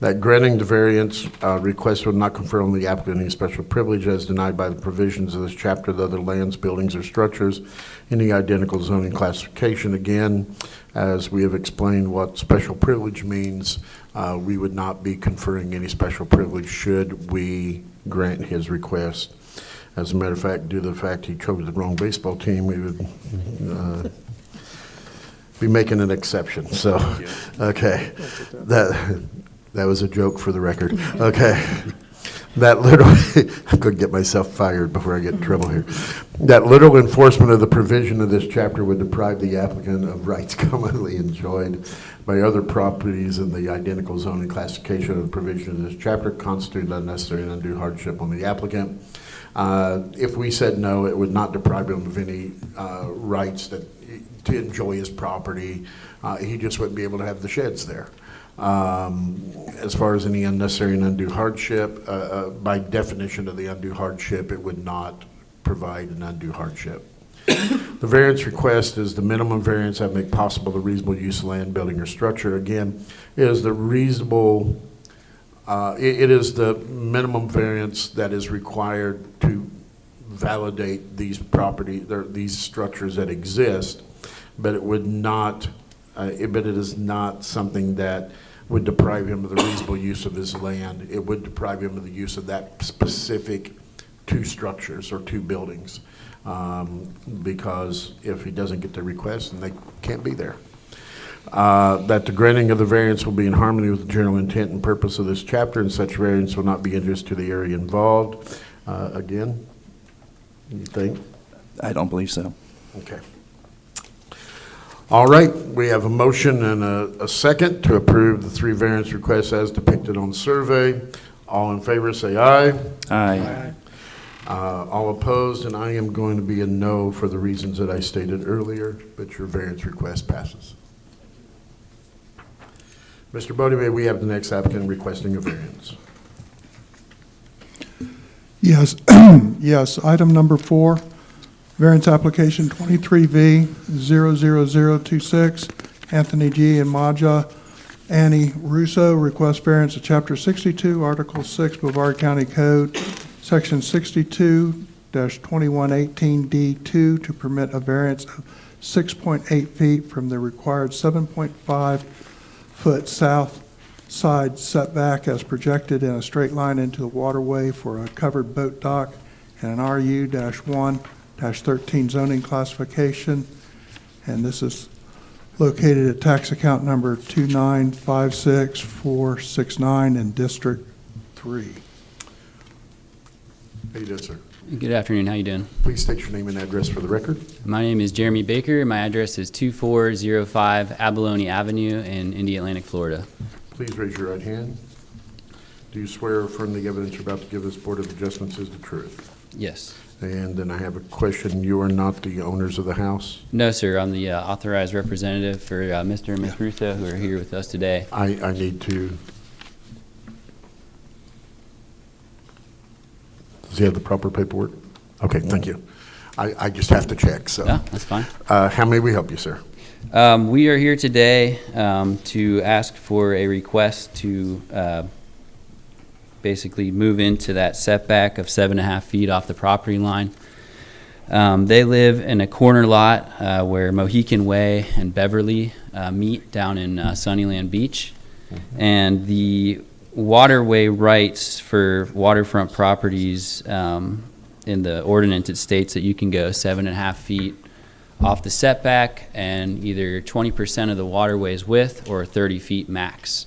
That granting the variance request would not confer on the applicant any special privilege as denied by the provisions of this chapter of other lands, buildings, or structures in the identical zoning classification. Again, as we have explained what special privilege means, we would not be conferring any special privilege should we grant his request. As a matter of fact, due to the fact he chose the wrong baseball team, we would be making an exception. So, okay, that was a joke for the record. Okay. That literally, I'm going to get myself fired before I get in trouble here. That literal enforcement of the provision of this chapter would deprive the applicant of rights commonly enjoyed by other properties in the identical zoning classification of the provision of this chapter, constitute unnecessary and undue hardship on the applicant. If we said no, it would not deprive him of any rights to enjoy his property. He just wouldn't be able to have the sheds there. As far as any unnecessary and undue hardship, by definition of the undue hardship, it would not provide an undue hardship. The variance request is the minimum variance that make possible the reasonable use of land, building, or structure. Again, it is the reasonable, it is the minimum variance that is required to validate these these structures that exist, but it would not, but it is not something that would deprive him of the reasonable use of his land. It would deprive him of the use of that specific two structures or two buildings, because if he doesn't get the request, then they can't be there. That the granting of the variance will be in harmony with the general intent and purpose of this chapter, and such variance will not be injurious to the area involved. Again, you think?
I don't believe so.
Okay. All right, we have a motion and a second to approve the three variance requests as depicted on the survey. All in favor, say aye.
Aye.
All opposed, and I am going to be a no for the reasons that I stated earlier, but your variance request passes. Mr. Bodie, may we have the next applicant requesting a variance?
Yes, yes. Item number 4, variance application 23V00026, Anthony G. and Maja Annie Russo request variance of Chapter 62, Article 6, Brevard County Code, Section 62-2118D2 to permit a variance of 6.8 feet from the required 7.5-foot south side setback as projected in a straight line into the waterway for a covered boat dock and an RU-1-13 zoning classification. And this is located at tax account number 2956469 in District 3.
How you doing, sir?
Good afternoon. How you doing?
Please state your name and address for the record.
My name is Jeremy Baker. My address is 2405 Abalone Avenue in Indy Atlantic, Florida.
Please raise your right hand. Do you swear or affirm the evidence you're about to give this Board of Adjustments is the truth?
Yes.
And then I have a question. You are not the owners of the house?
No, sir. I'm the authorized representative for Mr. and Ms. Russo, who are here with us today.
I need to. Does he have the proper paperwork? Okay, thank you. I just have to check, so.
No, that's fine.
How may we help you, sir?
We are here today to ask for a request to basically move into that setback of 7.5 feet off the property line. They live in a corner lot where Mohican Way and Beverly meet down in Sunnyland Beach. And the waterway rights for waterfront properties, in the ordinance, it states that you can go 7.5 feet off the setback and either 20% of the waterway's width or 30 feet max.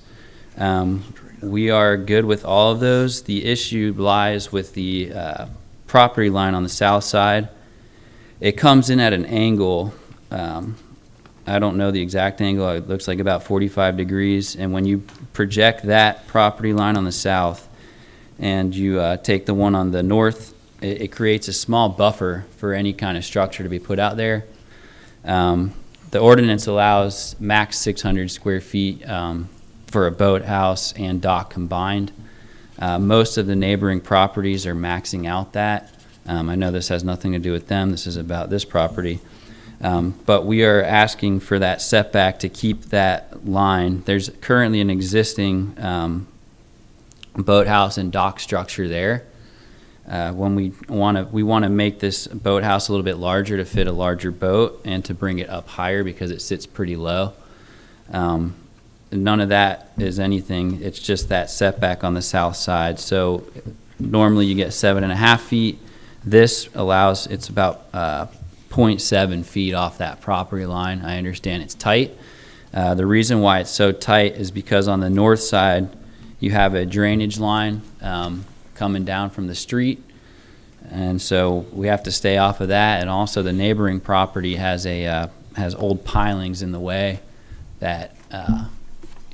We are good with all of those. The issue lies with the property line on the south side. It comes in at an angle, I don't know the exact angle, it looks like about 45 degrees, and when you project that property line on the south and you take the one on the north, it creates a small buffer for any kind of structure to be put out there. The ordinance allows max 600 square feet for a boathouse and dock combined. Most of the neighboring properties are maxing out that. I know this has nothing to do with them. This is about this property. But we are asking for that setback to keep that line. There's currently an existing boathouse and dock structure there. When we want to make this boathouse a little bit larger to fit a larger boat and to bring it up higher because it sits pretty low. None of that is anything. It's just that setback on the south side. So normally you get 7.5 feet. This allows, it's about 0.7 feet off that property line. I understand it's tight. The reason why it's so tight is because on the north side you have a drainage line coming down from the street, and so we have to stay off of that. And also the neighboring property has has old pilings in the way that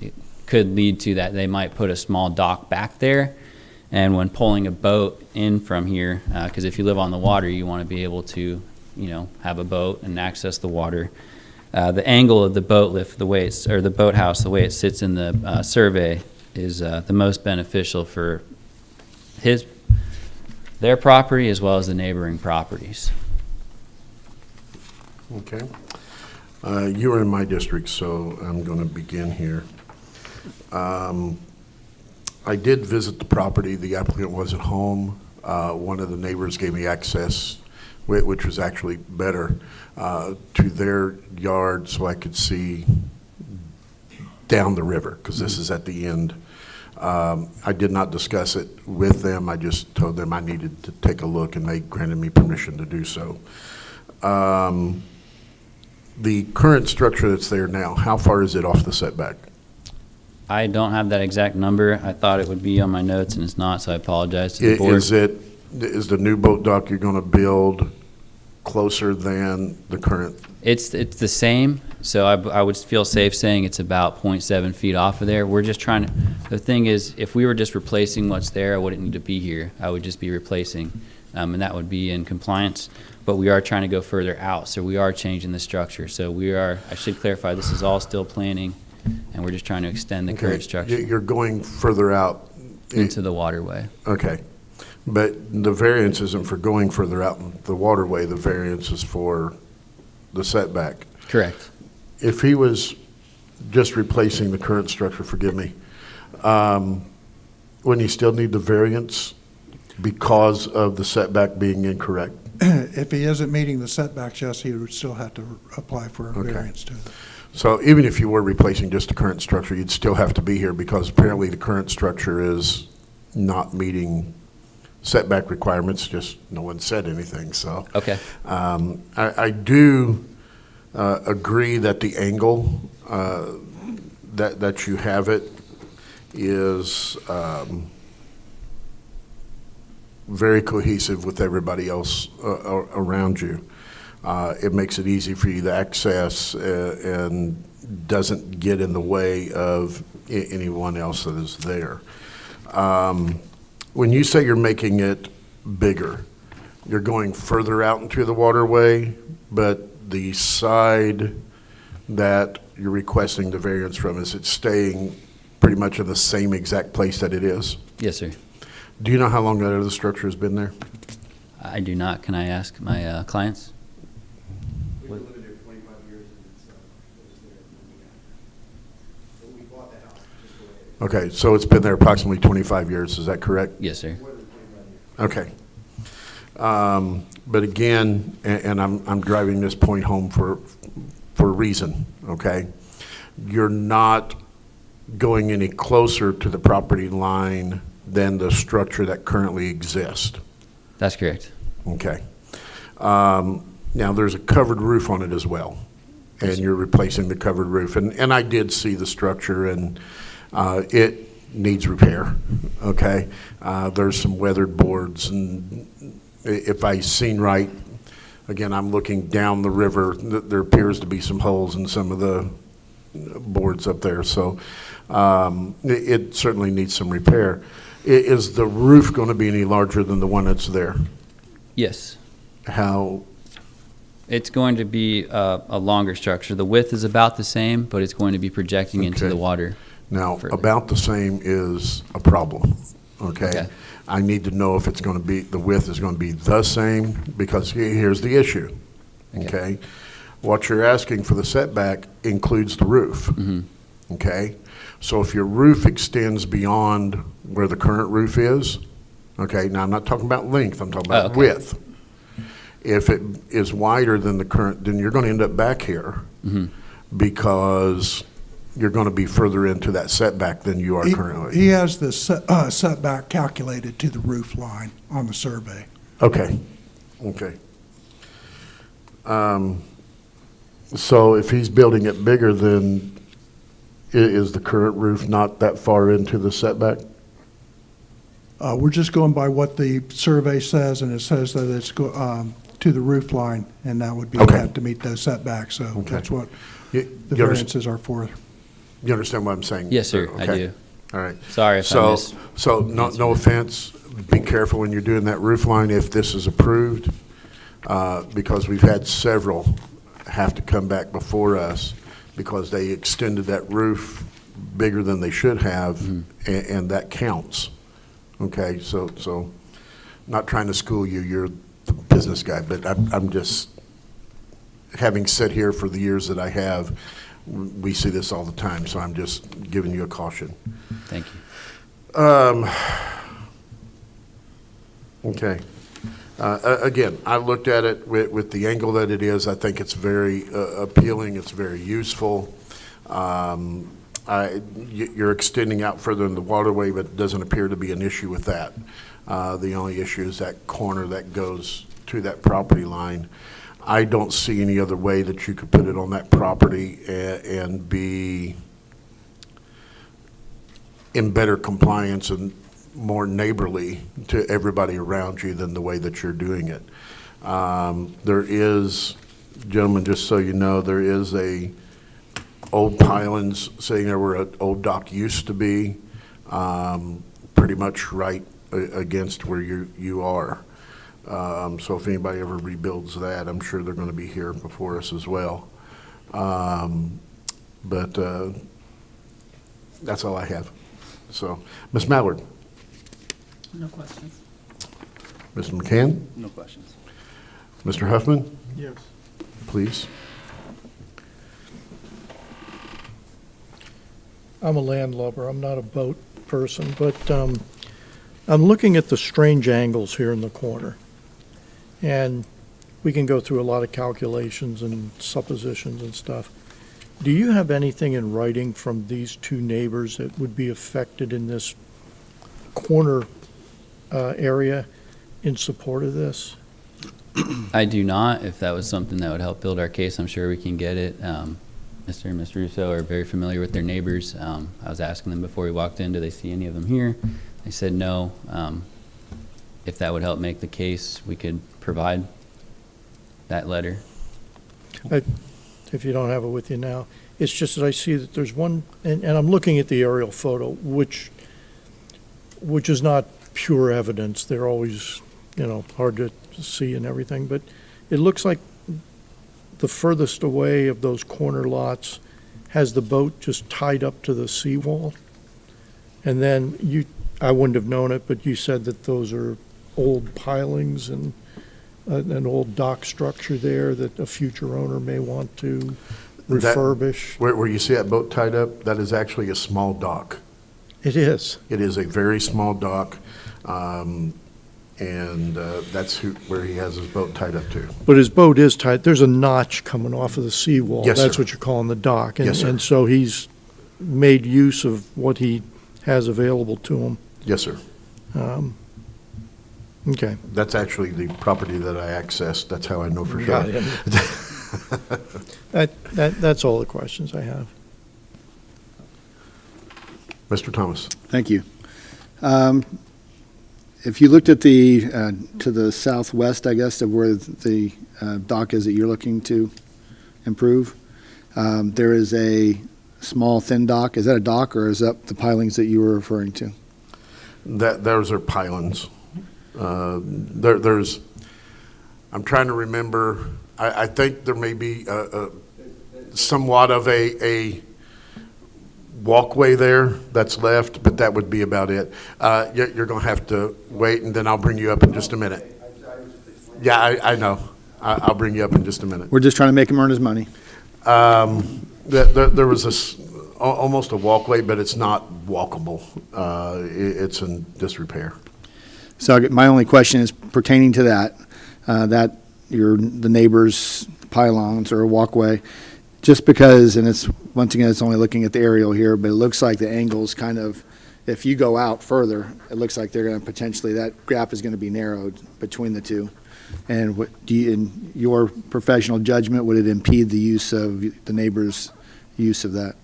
it could lead to that they might put a small dock back there. And when pulling a boat in from here, because if you live on the water, you want to be able to, have a boat and access the water. The angle of the boat lift, the way it's, or the boathouse, the way it sits in the survey, is the most beneficial for their property as well as the neighboring properties.
Okay. You are in my district, so I'm going to begin here. I did visit the property. The applicant wasn't home. One of the neighbors gave me access, which was actually better, to their yard so I could see down the river, because this is at the end. I did not discuss it with them. I just told them I needed to take a look, and they granted me permission to do so. The current structure that's there now, how far is it off the setback?
I don't have that exact number. I thought it would be on my notes, and it's not, so I apologize to the board.
Is the new boat dock you're going to build closer than the current?
It's the same, so I would feel safe saying it's about 0.7 feet off of there. We're just trying to, the thing is, if we were just replacing what's there, I wouldn't need to be here. I would just be replacing, and that would be in compliance. But we are trying to go further out, so we are changing the structure. So I should clarify, this is all still planning, and we're just trying to extend the current structure
You're going further out.
into the waterway.
Okay. But the variance isn't for going further out in the waterway. The variance is for the setback.
Correct.
If he was just replacing the current structure, forgive me, wouldn't he still need the variance because of the setback being incorrect?
If he isn't meeting the setbacks, yes, he would still have to apply for a
Okay.
variance to it.
So even if you were replacing just the current structure, you'd still have to be here because apparently the current structure is not meeting setback requirements, just no one said anything, so.
Okay.
I do agree that the angle that you have it is very cohesive with everybody else around you. It makes it easy for you to access and doesn't get in the way of anyone else that is there. When you say you're making it bigger, you're going further out into the waterway, but the side that you're requesting the variance from, is it staying pretty much in the same exact place that it is?
Yes, sir.
Do you know how long that other structure has been there?
I do not. Can I ask my clients?
We've been living there 25 years, and it's there when we bought the house, just the way it is.
Okay, so it's been there approximately 25 years, is that correct?
Yes, sir.
More than 25 years.
Okay. But again, and I'm driving this point home for a reason, okay? You're not going any closer to the property line than the structure that currently exists,
That's correct.
okay? Now, there's a covered roof on it as well, and you're replacing the covered roof. And I did see the structure, and it needs repair, okay? There's some weathered boards, and if I seen right, again, I'm looking down the river, there appears to be some holes in some of the boards up there, so it certainly needs some repair. Is the roof going to be any larger than the one that's there?
Yes.
How,
It's going to be a longer structure. The width is about the same, but it's going to be projecting into
Okay.
the water.
now,
Further.
about the same is a problem, okay?
Okay.
I need to know if it's going to be, the width is going to be the same, because here's the issue, okay? What you're asking for the setback includes the roof, okay? So if your roof extends beyond where the current roof is, okay, now I'm not talking about length, I'm talking about
okay.
width. If it is wider than the current, then you're going to end up back here because you're going to be further into that setback than you are currently.
He has the setback calculated to the roof line on the survey.
Okay, okay. So if he's building it bigger, then is the current roof not that far into the setback?
We're just going by what the survey says, and it says that it's to the roof line, and that would be
Okay.
had to meet those setbacks, so
Okay.
that's what
You
the
you underst-
variances are for.
you understand what I'm saying?
Yes, sir, I
Okay.
do.
All right.
Sorry if I
So,
missed.
so no offense, be careful when you're doing that roof line if this is approved, because we've had several have to come back before us because they extended that roof bigger than they should have, and that counts. Okay, so not trying to school you, you're the business guy, but I'm just, having sat here for the years that I have, we see this all the time, so I'm just giving you a caution.
Thank you.
Okay. Again, I looked at it with the angle that it is. I think it's very appealing. It's very useful. You're extending out further in the waterway, but it doesn't appear to be an issue with that. The only issue is that corner that goes to that property line. I don't see any other way that you could put it on that property and be in better compliance and more neighborly to everybody around you than the way that you're doing it. There is, gentlemen, just so you know, there is a old pilings sitting there where an old dock used to be, pretty much right against where you are. So if anybody ever rebuilds that, I'm sure they're going to be here before us as well. But that's all I have. So, Ms. Mallard?
No questions.
Mr. McCann?
No questions.
Mr. Huffman?
Yes.
Please.
I'm a landlubber, I'm not a boat person, but I'm looking at the strange angles here in the corner. And we can go through a lot of calculations and suppositions and stuff. Do you have anything in writing from these two neighbors that would be affected in this corner area in support of this?
I do not. If that was something that would help build our case, I'm sure we can get it. Mr. and Ms. Russo are very familiar with their neighbors. I was asking them before we walked in, do they see any of them here? They said no. If that would help make the case, we could provide that letter.
If you don't have it with you now. It's just that I see that there's one, and I'm looking at the aerial photo, which is not pure evidence. They're always, hard to see and everything, but it looks like the furthest away of those corner lots has the boat just tied up to the seawall. And then I wouldn't have known it, but you said that those are old pilings, and an old dock structure there that a future owner may want to refurbish?
Where you see that boat tied up, that is actually a small dock.
It is.
It is a very small dock, and that's where he has his boat tied up to.
But his boat is tight. There's a notch coming off of the seawall.
Yes,
That's
sir.
what you're calling the dock. And-
Yes, sir.
And so he's made use of what he has available to him.
Yes, sir.
Okay.
That's actually the property that I accessed. That's how I know for sure.
Got it. That's all the questions I have.
Mr. Thomas?
Thank you. If you looked at the, to the southwest, I guess, of where the dock is that you're looking to improve, there is a small, thin dock. Is that a dock, or is that the pilings that you were referring to?
Those are pylons. There's, I'm trying to remember, I think there may be somewhat of a walkway there that's left, but that would be about it. You're going to have to wait, and then I'll bring you up in just a minute. Yeah, I know. I'll bring you up in just a minute.
We're just trying to make him earn his money.
There was almost a walkway, but it's not walkable. It's in disrepair.
So my only question is pertaining to that, the neighbor's pylons or a walkway, just because, and it's, once again, it's only looking at the aerial here, but it looks like the angle's kind of, if you go out further, it looks like they're going to potentially, that gap is going to be narrowed between the two. And what do you, in your professional judgment, would it impede the use of the neighbor's use of that?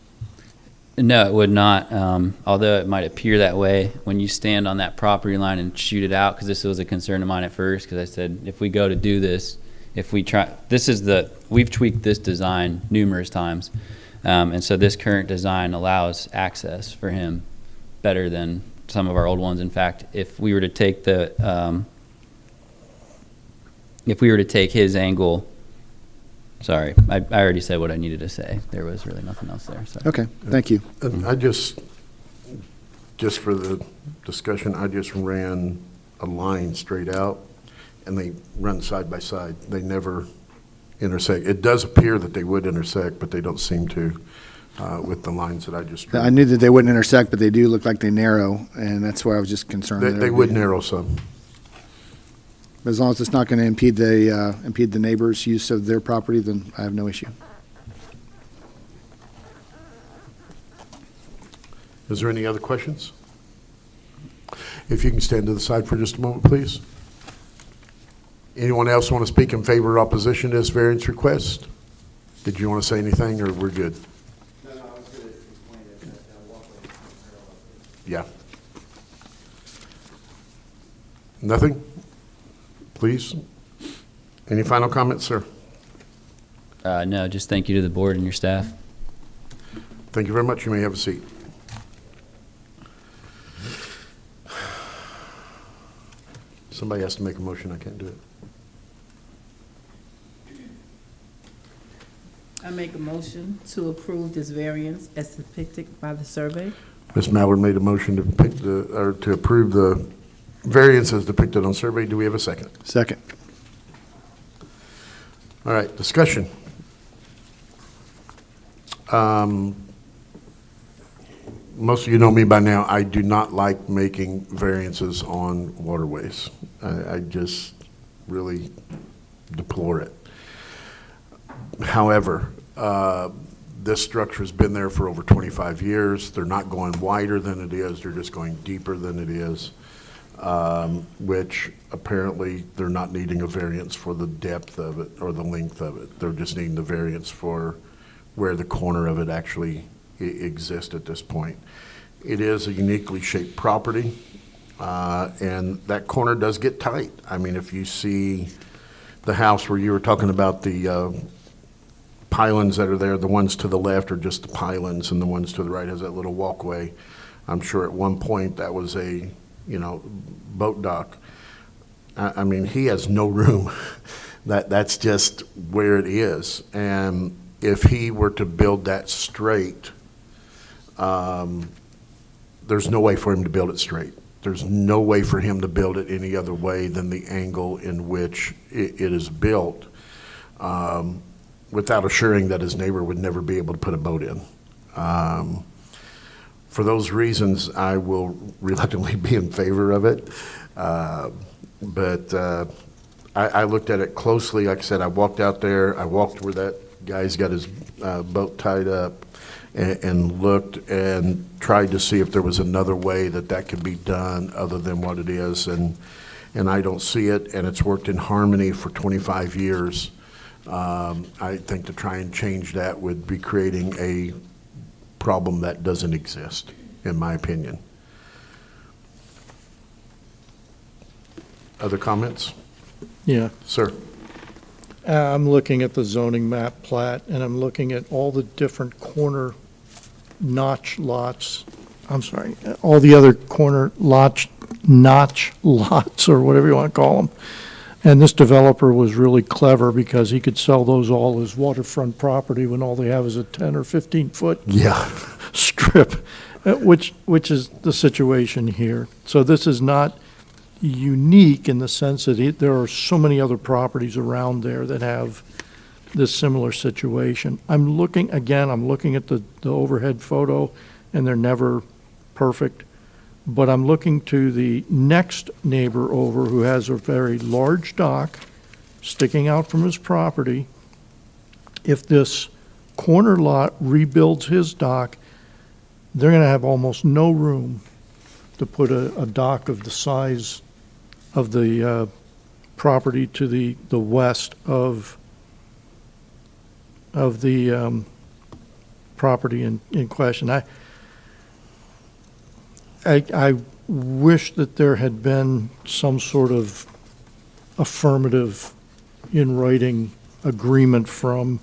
No, it would not, although it might appear that way when you stand on that property line and shoot it out, because this was a concern of mine at first, because I said, if we go to do this, if we try, we've tweaked this design numerous times, and so this current design allows access for him better than some of our old ones. In fact, if we were to take his angle, sorry, I already said what I needed to say. There was really nothing else there. So.
Okay, thank you.
And I just for the discussion, I just ran a line straight out, and they run side by side. They never intersect. It does appear that they would intersect, but they don't seem to with the lines that I just drew.
I knew that they wouldn't intersect, but they do look like they narrow, and that's why I was just concerned.
They would narrow some.
As long as it's not going to impede the neighbor's use of their property, then I have no issue.
Is there any other questions? If you can stand to the side for just a moment, please. Anyone else want to speak in favor or opposition to this variance request? Did you want to say anything, or we're good?
No, I was going to explain it, that walkway is parallel.
Yeah. Nothing? Please? Any final comments, sir?
No, just thank you to the board and your staff.
Thank you very much. You may have a seat. Somebody has to make a motion. I can't do it.
I make a motion to approve this variance as depicted by the survey.
Ms. Mallard made a motion to pick to approve the variance as depicted on survey. Do we have a second?
Second.
All right, discussion. Most of you know me by now. I do not like making variances on waterways. I just really deplore it. However, this structure's been there for over 25 years. They're not going wider than it is. They're just going deeper than it is, which apparently they're not needing a variance for the depth of it or the length of it. They're just needing the variance for where the corner of it actually exists at this point. It is a uniquely shaped property, and that corner does get tight. I mean, if you see the house where you were talking about the pylons that are there, the ones to the left are just the pylons, and the ones to the right has that little walkway. I'm sure at one point that was a, boat dock. I mean, he has no room. That's just where it is. And if he were to build that straight, there's no way for him to build it straight. There's no way for him to build it any other way than the angle in which it is built, without assuring that his neighbor would never be able to put a boat in. For those reasons, I will reluctantly be in favor of it. But I looked at it closely. Like I said, I walked out there. I walked where that guy's got his boat tied up and looked and tried to see if there was another way that could be done other than what it is. And I don't see it, and it's worked in harmony for 25 years. I think to try and change that would be creating a problem that doesn't exist, in my opinion. Other comments?
Yeah.
Sir?
I'm looking at the zoning map plat, and I'm looking at all the different corner notch lots. I'm sorry, all the other corner notch lots, or whatever you want to call them. And this developer was really clever because he could sell those all as waterfront property when all they have is a 10 or 15-foot
Yeah.
strip, which is the situation here. So this is not unique in the sense that there are so many other properties around there that have this similar situation. I'm looking at the overhead photo, and they're never perfect, but I'm looking to the next neighbor over who has a very large dock sticking out from his property. If this corner lot rebuilds his dock, they're going to have almost no room to put a dock of the size of the property to the west of the property in question. I wish that there had been some sort of affirmative in writing agreement from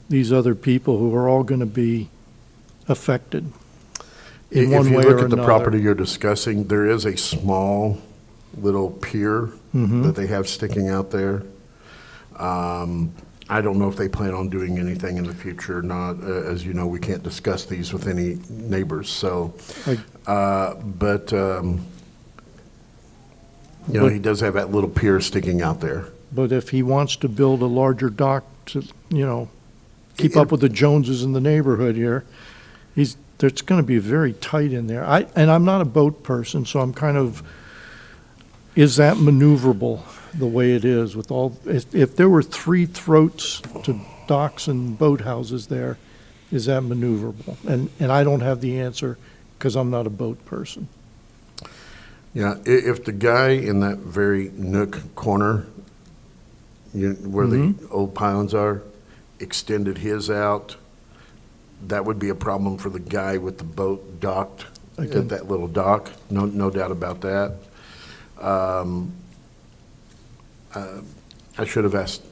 these other people who are all going to be affected in one way or another.
If you look at the property you're discussing, there is a small little pier that they have sticking out there. I don't know if they plan on doing anything in the future or not. As you know, we can't discuss these with any neighbors, so. He does have that little pier sticking out there.
But if he wants to build a larger dock to, keep up with the Joneses in the neighborhood here, it's going to be very tight in there. And I'm not a boat person, so I'm kind of, is that maneuverable the way it is with all, if there were 3 throats to docks and boathouses there, is that maneuverable? And I don't have the answer because I'm not a boat person.
Yeah, if the guy in that very nook corner, where the old pylons are, extended his out, that would be a problem for the guy with the boat docked at that little dock. No doubt about that. I should have asked,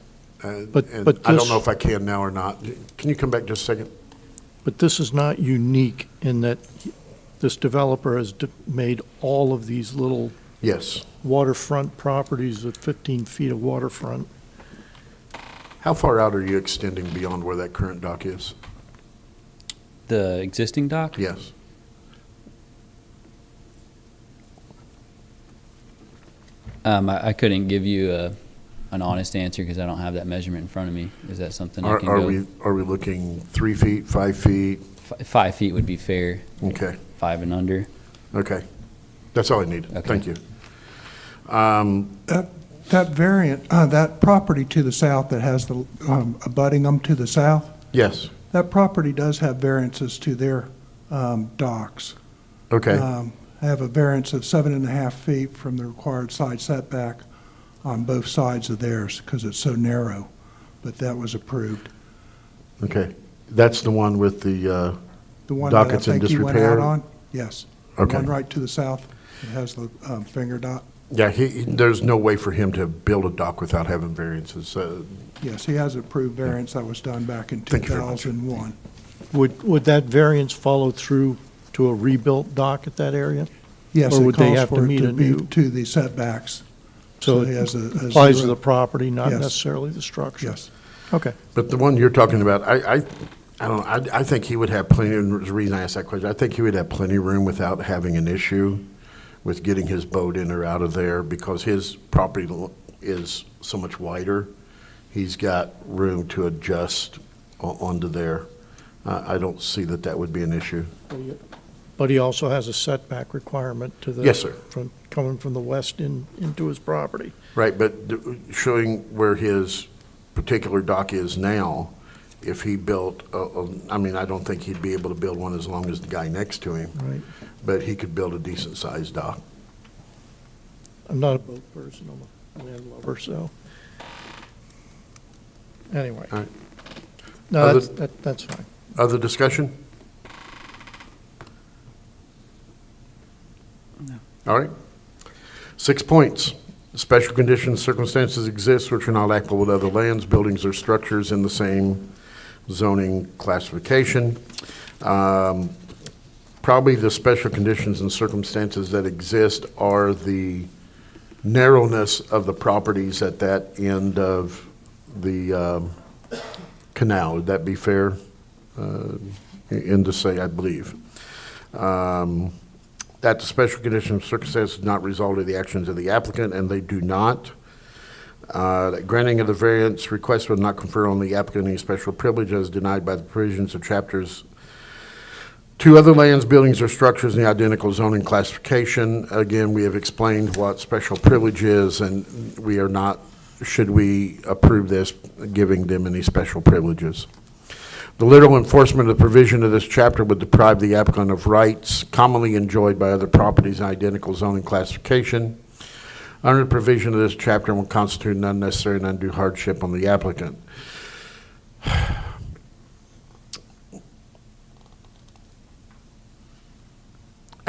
But
I don't know if I can now or not. Can you come back just a second?
But this is not unique in that this developer has made all of these little
Yes.
waterfront properties with 15 feet of waterfront.
How far out are you extending beyond where that current dock is?
The existing dock?
Yes.
I couldn't give you an honest answer because I don't have that measurement in front of me. Is that something I can
Are
go?
we looking 3 feet, 5 feet?
5 feet would be fair.
Okay.
5 and under.
Okay. That's all I need.
Okay.
Thank you.
That variant, that property to the south that has the abutting them to the south,
Yes.
that property does have variances to their docks.
Okay.
I have a variance of 7.5 feet from the required side setback on both sides of theirs because it's so narrow, but that was approved.
Okay. That's the one with the
one that I
dockets in
think you went
disrepair?
out on? Yes.
Okay.
The one right to the south, it has the finger dot.
Yeah, there's no way for him to build a dock without having variances.
Yes, he has approved variance that was done back in
Thank you very much.
2001.
Would that variance follow through to a rebuilt dock at that area?
Yes,
Or
it
would they
calls
have to
for it
meet
to
a
be
new-
to the setbacks.
So
he
it
has a
applies to
zero.
the property, not
Yes.
necessarily the structure?
Yes.
Okay.
But the one you're talking about, I don't know, I think he would have plenty, and the reason I asked that question, I think he would have plenty of room without having an issue with getting his boat in or out of there because his property is so much wider. He's got room to adjust onto there. I don't see that that would be an issue.
But he also has a setback requirement to the.
Yes, sir.
Coming from the west into his property.
Right, but showing where his particular dock is now, if he built, I mean, I don't think he'd be able to build one as long as the guy next to him.
Right.
But he could build a decent-sized dock.
I'm not a boat person, I'm a land lover, so. Anyway.
All right.
No,
Other-
that's fine.
Other discussion? No. All right. 6 points. Special conditions, circumstances exist which are not applicable to other lands, buildings, or structures in the same zoning classification. Probably the special conditions and circumstances that exist are the narrowness of the properties at that end of the canal. Would that be fair? In to say, I believe. That the special conditions and circumstances not result of the actions of the applicant, and they do not. That granting of the variance request would not confer on the applicant any special privilege as denied by the provisions of chapters 2 other lands, buildings, or structures in the identical zoning classification. Again, we have explained what special privilege is, and we are not, should we approve this, giving them any special privileges. The literal enforcement of the provision of this chapter would deprive the applicant of rights commonly enjoyed by other properties in identical zoning classification. Under the provision of this chapter will constitute an unnecessary and undue hardship on the applicant.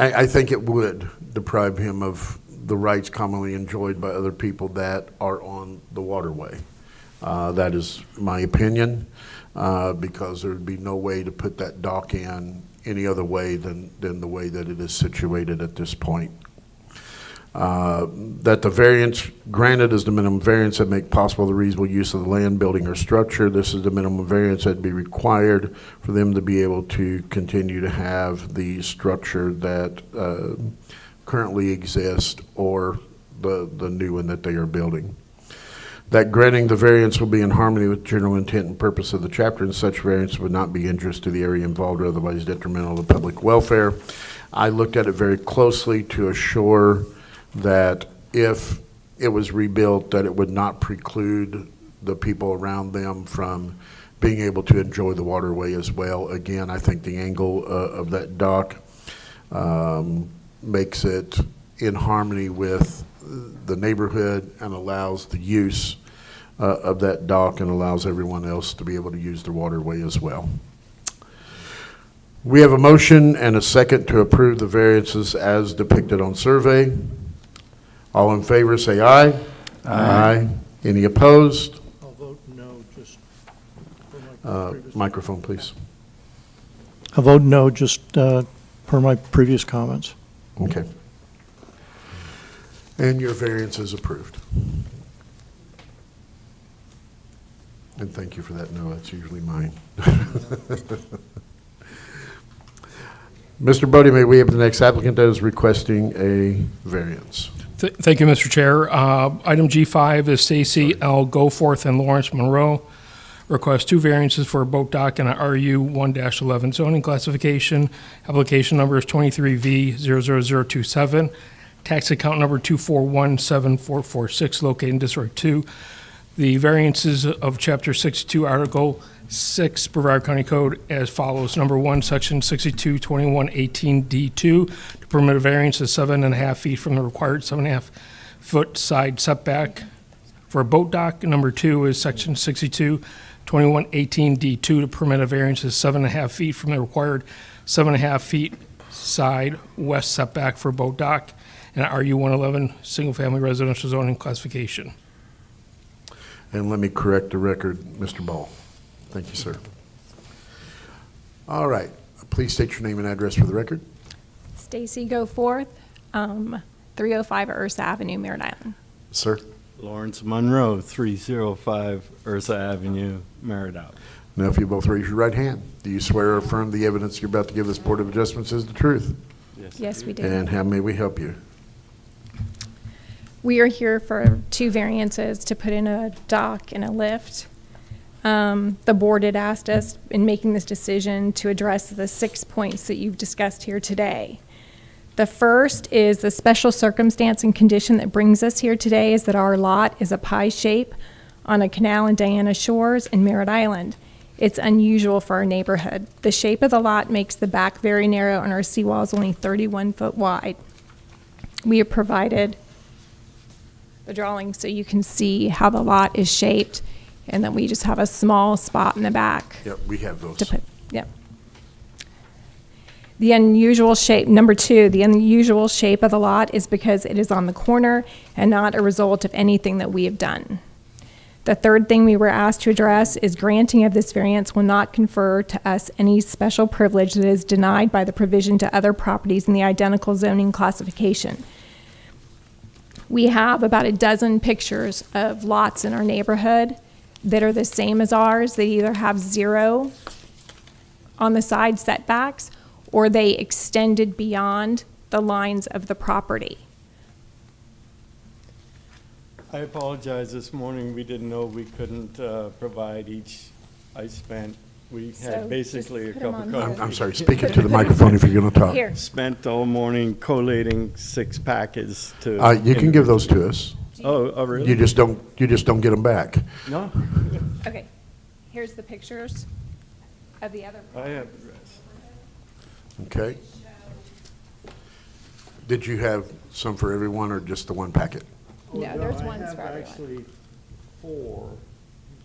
I think it would deprive him of the rights commonly enjoyed by other people that are on the waterway. That is my opinion. Because there would be no way to put that dock in any other way than the way that it is situated at this point. That the variance granted is the minimum variance that make possible the reasonable use of the land, building, or structure. This is the minimum variance that'd be required for them to be able to continue to have the structure that currently exists or the new one that they are building. That granting the variance will be in harmony with general intent and purpose of the chapter, and such variance would not be injurious to the area involved or otherwise detrimental to public welfare. I looked at it very closely to assure that if it was rebuilt, that it would not preclude the people around them from being able to enjoy the waterway as well. Again, I think the angle of that dock makes it in harmony with the neighborhood and allows the use of that dock and allows everyone else to be able to use the waterway as well. We have a motion and a second to approve the variances as depicted on survey. All in favor say aye. Aye. Any opposed?
I'll vote no, just for my previous.
Microphone, please.
I'll vote no, just per my previous comments.
Okay. And your variance is approved. And thank you for that no, that's usually mine. Mr. Bodie, may we have the next applicant that is requesting a variance?
Thank you, Mr. Chair. Item G5 is Stacy L. Goforth and Lawrence Monroe. Request 2 variances for a boat dock in a RU 1-11 zoning classification. Application number is 23V00027. Tax account number 2417446, located in District 2. The variances of Chapter 62, Article 6, Brevard County Code as follows. Number 1, Section 622118D2, to permit a variance of 7.5 feet from the required 7.5-foot side setback for a boat dock. Number 2 is Section 622118D2, to permit a variance of 7.5 feet from the required 7.5 feet side west setback for a boat dock and RU 111 single-family residential zoning classification.
And let me correct the record, Mr. Ball. Thank you, sir. All right, please state your name and address for the record.
Stacy Goforth, 305 Ursa Avenue, Merritt Island.
Sir?
Lawrence Monroe, 305 Ursa Avenue, Merritt Island.
Now, if you both raise your right hand, do you swear or affirm the evidence you're about to give this Board of Adjustments is the truth?
Yes, we do.
And how may we help you?
We are here for 2 variances to put in a dock and a lift. The board had asked us in making this decision to address the 6 points that you've discussed here today. The first is the special circumstance and condition that brings us here today is that our lot is a pie shape on a canal in Diana Shores in Merritt Island. It's unusual for our neighborhood. The shape of the lot makes the back very narrow and our seawall is only 31 foot wide. We have provided the drawing so you can see how the lot is shaped, and then we just have a small spot in the back.
Yep, we have those.
To put, yep. The unusual shape, number 2, the unusual shape of the lot is because it is on the corner and not a result of anything that we have done. The third thing we were asked to address is granting of this variance will not confer to us any special privilege that is denied by the provision to other properties in the identical zoning classification. We have about a dozen pictures of lots in our neighborhood that are the same as ours. They either have 0 on the side setbacks or they extended beyond the lines of the property.
I apologize, this morning, we didn't know we couldn't provide each. We
So
had basically a
just put 'em
cup
on
of
here.
coffee.
I'm sorry, speak into the microphone if you're going to talk.
Here.
Spent all morning collating 6 packets to.
You can give those to us.
Oh, really?
You just don't get them back.
No,
Okay, here's the pictures of the other.
I have the rest.
Okay. Did you have some for everyone or just the one packet?
No, there's
I
ones
have
for everyone.
actually 4.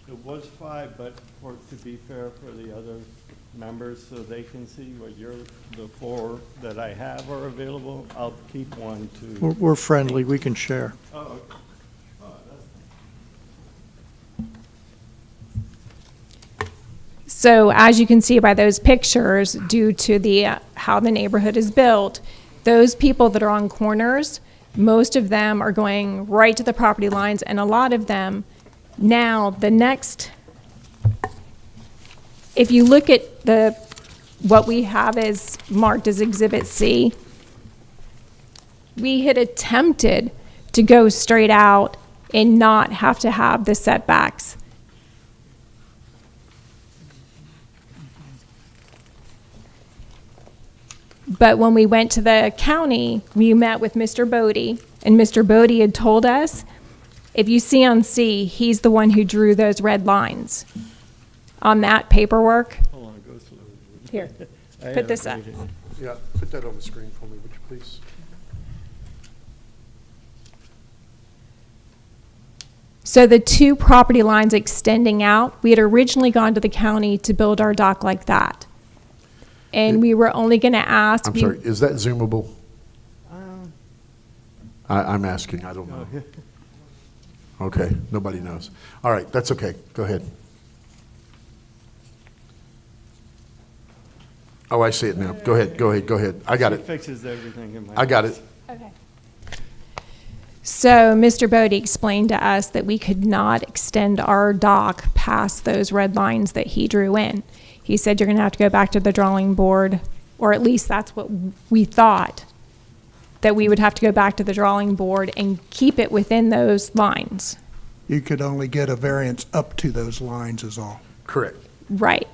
It was 5, but to be fair for the other members, so they can see what the 4 that I have are available, I'll keep one to.
We're friendly, we can share.
Oh, okay.
So as you can see by those pictures, due to the how the neighborhood is built, those people that are on corners, most of them are going right to the property lines, and a lot of them now, the next, if you look at what we have is marked as Exhibit C, we had attempted to go straight out and not have to have the setbacks. But when we went to the county, we met with Mr. Bodie, and Mr. Bodie had told us, if you see on C, he's the one who drew those red lines on that paperwork.
Hold on, go slow.
Here,
I have
put this
it
up.
right here.
Yeah, put that on the screen for me, would you please?
So the 2 property lines extending out, we had originally gone to the county to build our dock like that. And we were only going to ask.
I'm sorry, is that zoomable? I'm asking, I don't know. Okay, nobody knows. All right, that's okay, go ahead. Oh, I see it now. Go ahead. I got
It
it.
fixes everything in my.
I got it.
Okay. So Mr. Bodie explained to us that we could not extend our dock past those red lines that he drew in. He said you're going to have to go back to the drawing board, or at least that's what we thought, that we would have to go back to the drawing board and keep it within those lines.
You could only get a variance up to those lines is all.
Correct.
Right.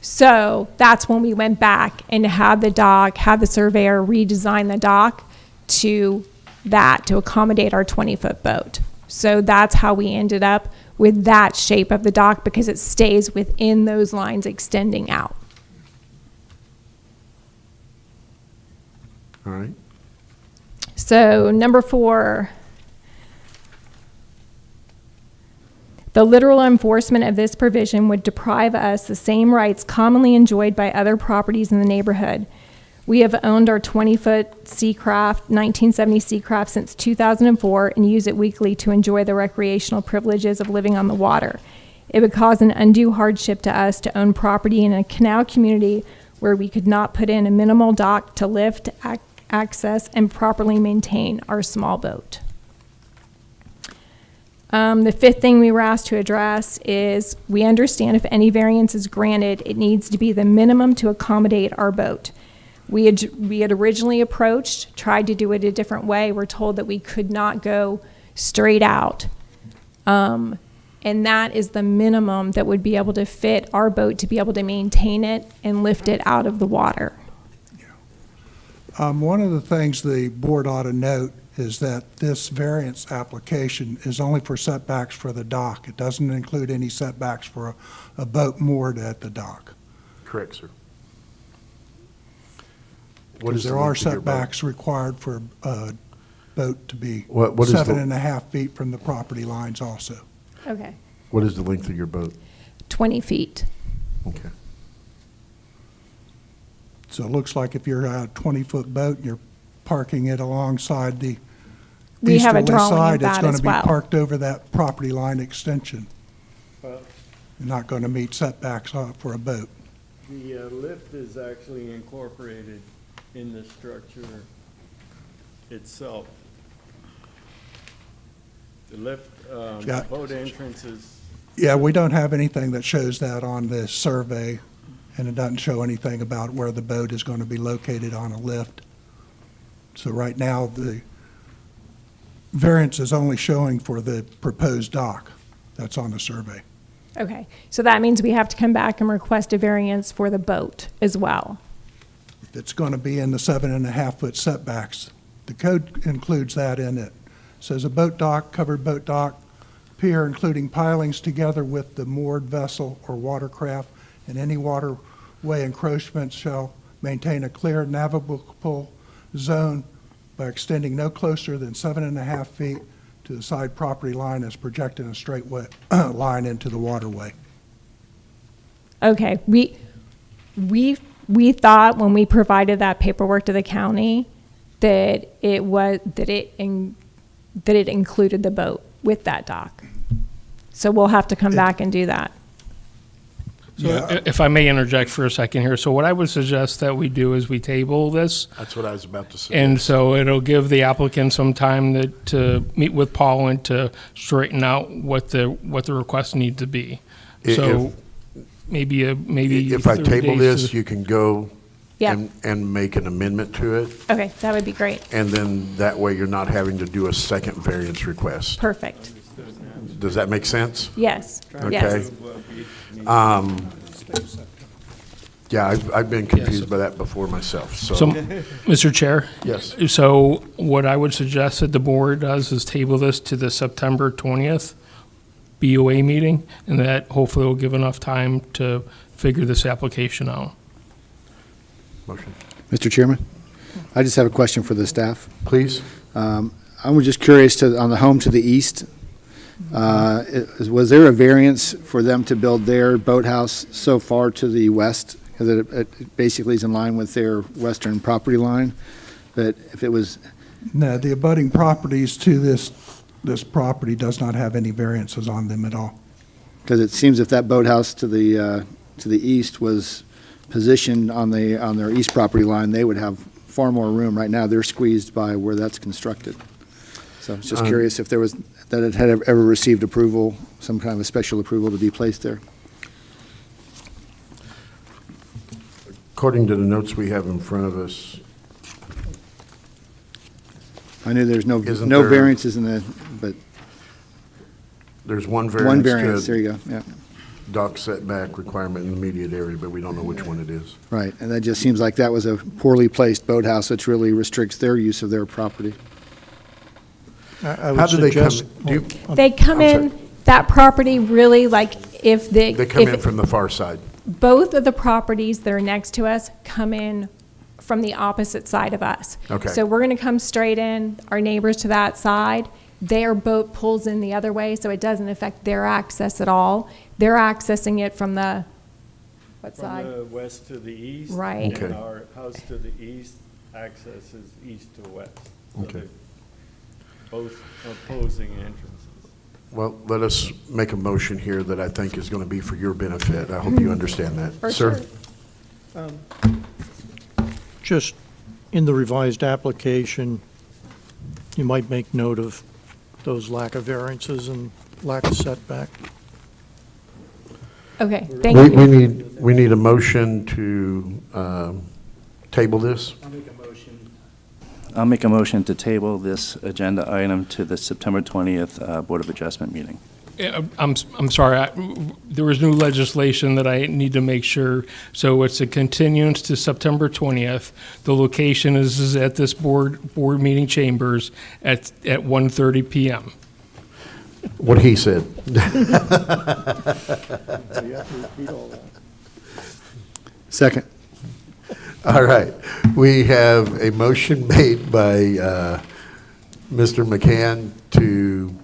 So that's when we went back and had the surveyor redesign the dock to accommodate our 20-foot boat. So that's how we ended up with that shape of the dock, because it stays within those lines extending out.
All right.
So number 4, the literal enforcement of this provision would deprive us the same rights commonly enjoyed by other properties in the neighborhood. We have owned our 20-foot Seacraft, 1970 Seacraft since 2004 and use it weekly to enjoy the recreational privileges of living on the water. It would cause an undue hardship to us to own property in a canal community where we could not put in a minimal dock to lift, access, and properly maintain our small boat. The 5th thing we were asked to address is we understand if any variance is granted, it needs to be the minimum to accommodate our boat. We had originally approached, tried to do it a different way. We're told that we could not go straight out. And that is the minimum that would be able to fit our boat to be able to maintain it and lift it out of the water.
One of the things the board ought to note is that this variance application is only for setbacks for the dock. It doesn't include any setbacks for a boat moored at the dock.
Correct, sir.
Because there
the
are
length of your boat?
setbacks required for a boat to be
What is the-
7.5 feet from the property lines also.
Okay.
What is the length of your boat?
20 feet.
Okay.
So it looks like if you're a 20-foot boat and you're parking it alongside the
We have a
easterly
drawing of
side, it's
that
going
as
to be
well.
parked over that property line extension.
Well,
You're not going to meet setbacks for a boat.
the lift is actually incorporated in the structure itself. The lift,
Yeah.
boat entrance is,
Yeah, we don't have anything that shows that on this survey, and it doesn't show anything about where the boat is going to be located on a lift. So right now, the variance is only showing for the proposed dock that's on the survey.
Okay. So that means we have to come back and request a variance for the boat as well.
It's going to be in the 7.5-foot setbacks. The code includes that in it. Says a boat dock, covered boat dock, pier, including pilings together with the moored vessel or watercraft, and any waterway encroachment shall maintain a clear navigable zone by extending no closer than 7.5 feet to the side property line as projected in a straight line into the waterway.
Okay. We thought when we provided that paperwork to the county that it included the boat with that dock. So we'll have to come back and do that.
So
Yeah.
if I may interject for a second here, so what I would suggest that we do is we table this,
That's what I was about to say.
and so it'll give the applicant some time to meet with Paul and to straighten out what the requests need to be.
If-
So maybe
If I
30
table
days
this,
to-
you can go
Yeah.
and make an amendment to it,
Okay, that would be great.
and then that way you're not having to do a second variance request.
Perfect.
Does that make sense?
Yes.
Okay.
Yes.
Yeah, I've been confused by that before myself,
So,
so.
Mr. Chair?
Yes.
So what I would suggest that the board does is table this to the September 20th BOA meeting, and that hopefully will give enough time to figure this application out.
Motion.
Mr. Chairman, I just have a question for the staff.
Please?
I was just curious on the home to the east, was there a variance for them to build their boathouse so far to the west? Because it basically is in line with their western property line, but if it was,
No, the abutting properties to this property does not have any variances on them at all.
because it seems if that boathouse to the east was positioned on their east property line, they would have far more room. Right now, they're squeezed by where that's constructed. So I was just curious if there was, that it had ever received approval, some kind of a special approval to be placed there.
According to the notes we have in front of us,
I knew there's no
Isn't
no
there-
variances in the, but
there's one
one variance,
variance
there
to
you go, yeah,
dock setback requirement in the immediate area, but we don't know which one it is.
right. And that just seems like that was a poorly placed boathouse, which really restricts their use of their property.
I
How
would
do they come,
suggest.
do you,
They come
I'm
in, that property really, like, if
they come in
if
from the far side?
both of the properties that are next to us come in from the opposite side of us.
Okay.
So we're going to come straight in, our neighbors to that side, their boat pulls in the other way, so it doesn't affect their access at all. They're accessing it from the, what side?
from the west to the east.
Right.
Okay.
And our house to the east accesses east to west. So
Okay.
they're both opposing entrances.
Well, let us make a motion here that I think is going to be for your benefit. I hope you understand that.
For
Sir?
sure.
Just in the revised application, you might make note of those lack of variances and lack of setback.
Okay, thank you.
We need a motion to table this?
I'll make a motion.
I'll make a motion to table this agenda item to the September 20th Board of Adjustment meeting.
I'm sorry, there was new legislation that I need to make sure, so it's a continuance to September 20th. The location is at this board meeting chambers at 1:30 PM.
What he said.
So you have to repeat all that.
Second.
All right. We have a motion made by Mr. McCann to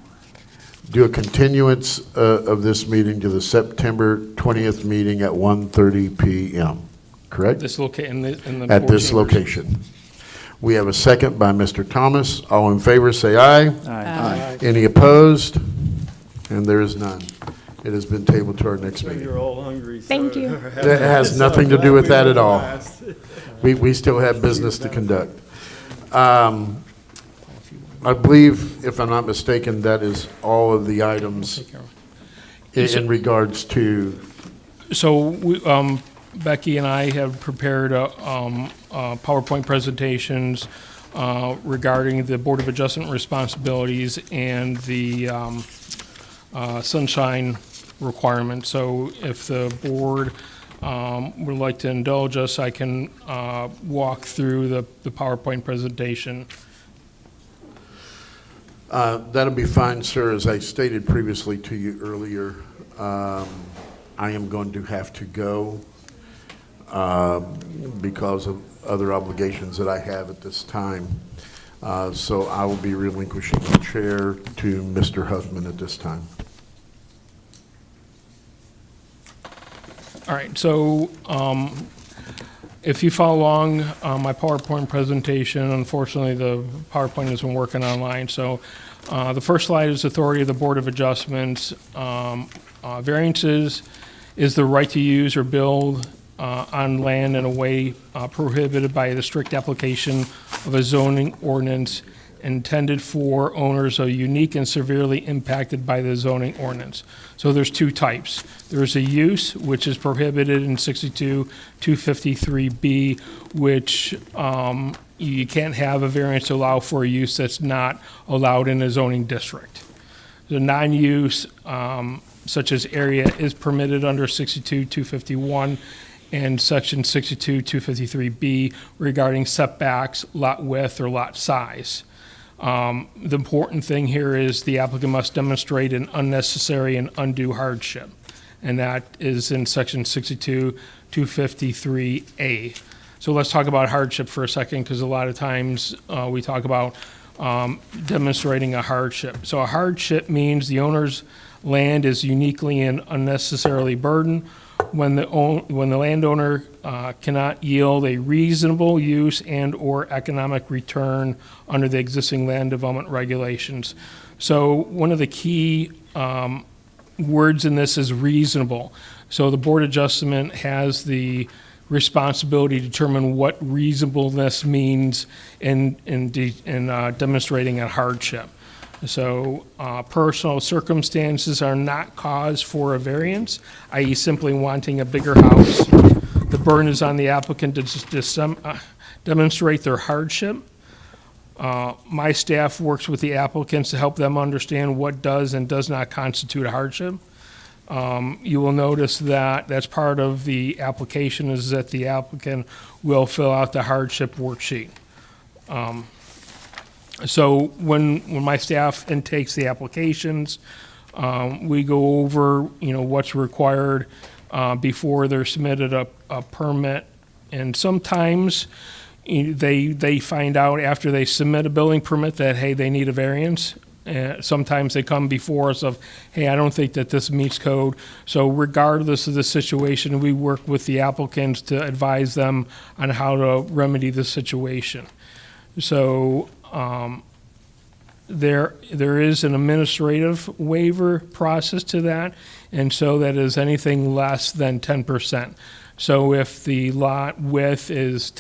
do a continuance of this meeting to the September 20th meeting at 1:30 PM, correct?
This in the
At
board
this
chambers.
location. We have a second by Mr. Thomas. All in favor, say aye.
Aye.
Any opposed? And there is none. It has been tabled to our next
So
meeting.
you're all hungry.
Thank
so-
you.
That has
So
nothing to
glad
do with
we
that at
moved
all.
fast.
We still have business to conduct. I believe, if I'm not mistaken, that is all of the items in regards to,
So Becky and I have prepared PowerPoint presentations regarding the Board of Adjustment responsibilities and the sunshine requirement. So if the board would like to indulge us, I can walk through the PowerPoint presentation.
that'll be fine, sir. As I stated previously to you earlier, I am going to have to go because of other obligations that I have at this time. So I will be relinquishing the chair to Mr. Huffman at this time.
All right, so if you follow along my PowerPoint presentation, unfortunately, the PowerPoint isn't working online. So the first slide is authority of the Board of Adjustments. Variances is the right to use or build on land in a way prohibited by the strict application of a zoning ordinance intended for owners are unique and severely impacted by the zoning ordinance. So there's two types. There's a use, which is prohibited in 62-253B, which you can't have a variance to allow for a use that's not allowed in a zoning district. The non-use, such as area, is permitted under 62-251 and section 62-253B regarding setbacks, lot width, or lot size. The important thing here is the applicant must demonstrate an unnecessary and undue hardship, and that is in section 62-253A. So let's talk about hardship for a second, because a lot of times we talk about demonstrating a hardship. So a hardship means the owner's land is uniquely and unnecessarily burdened when the landowner cannot yield a reasonable use and/or economic return under the existing land development regulations. So one of the key words in this is reasonable. So the Board of Adjustment has the responsibility to determine what reasonableness means in demonstrating a hardship. So personal circumstances are not cause for a variance, i.e. simply wanting a bigger house. The burden is on the applicant to demonstrate their hardship. My staff works with the applicants to help them understand what does and does not constitute a hardship. You will notice that that's part of the application is that the applicant will fill out the hardship worksheet. So when my staff intakes the applications, we go over, what's required before they're submitted a permit. And sometimes they find out after they submit a building permit that, hey, they need a variance. Sometimes they come before us of, hey, I don't think that this meets code. So regardless of the situation, we work with the applicants to advise them on how to remedy the situation. So there is an administrative waiver process to that, and so that is anything less than 10%. So if the lot width is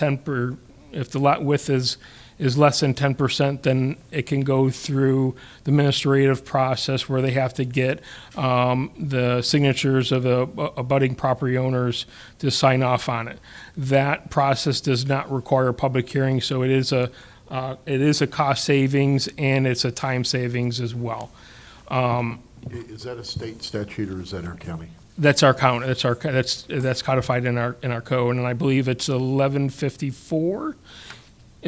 is less than 10%, then it can go through the administrative process where they have to get the signatures of the abutting property owners to sign off on it. That process does not require a public hearing, so it is a cost savings and it's a time savings as well.
Is that a state statute or is that our county?
That's our count. That's codified in our code, and I believe it's 1154.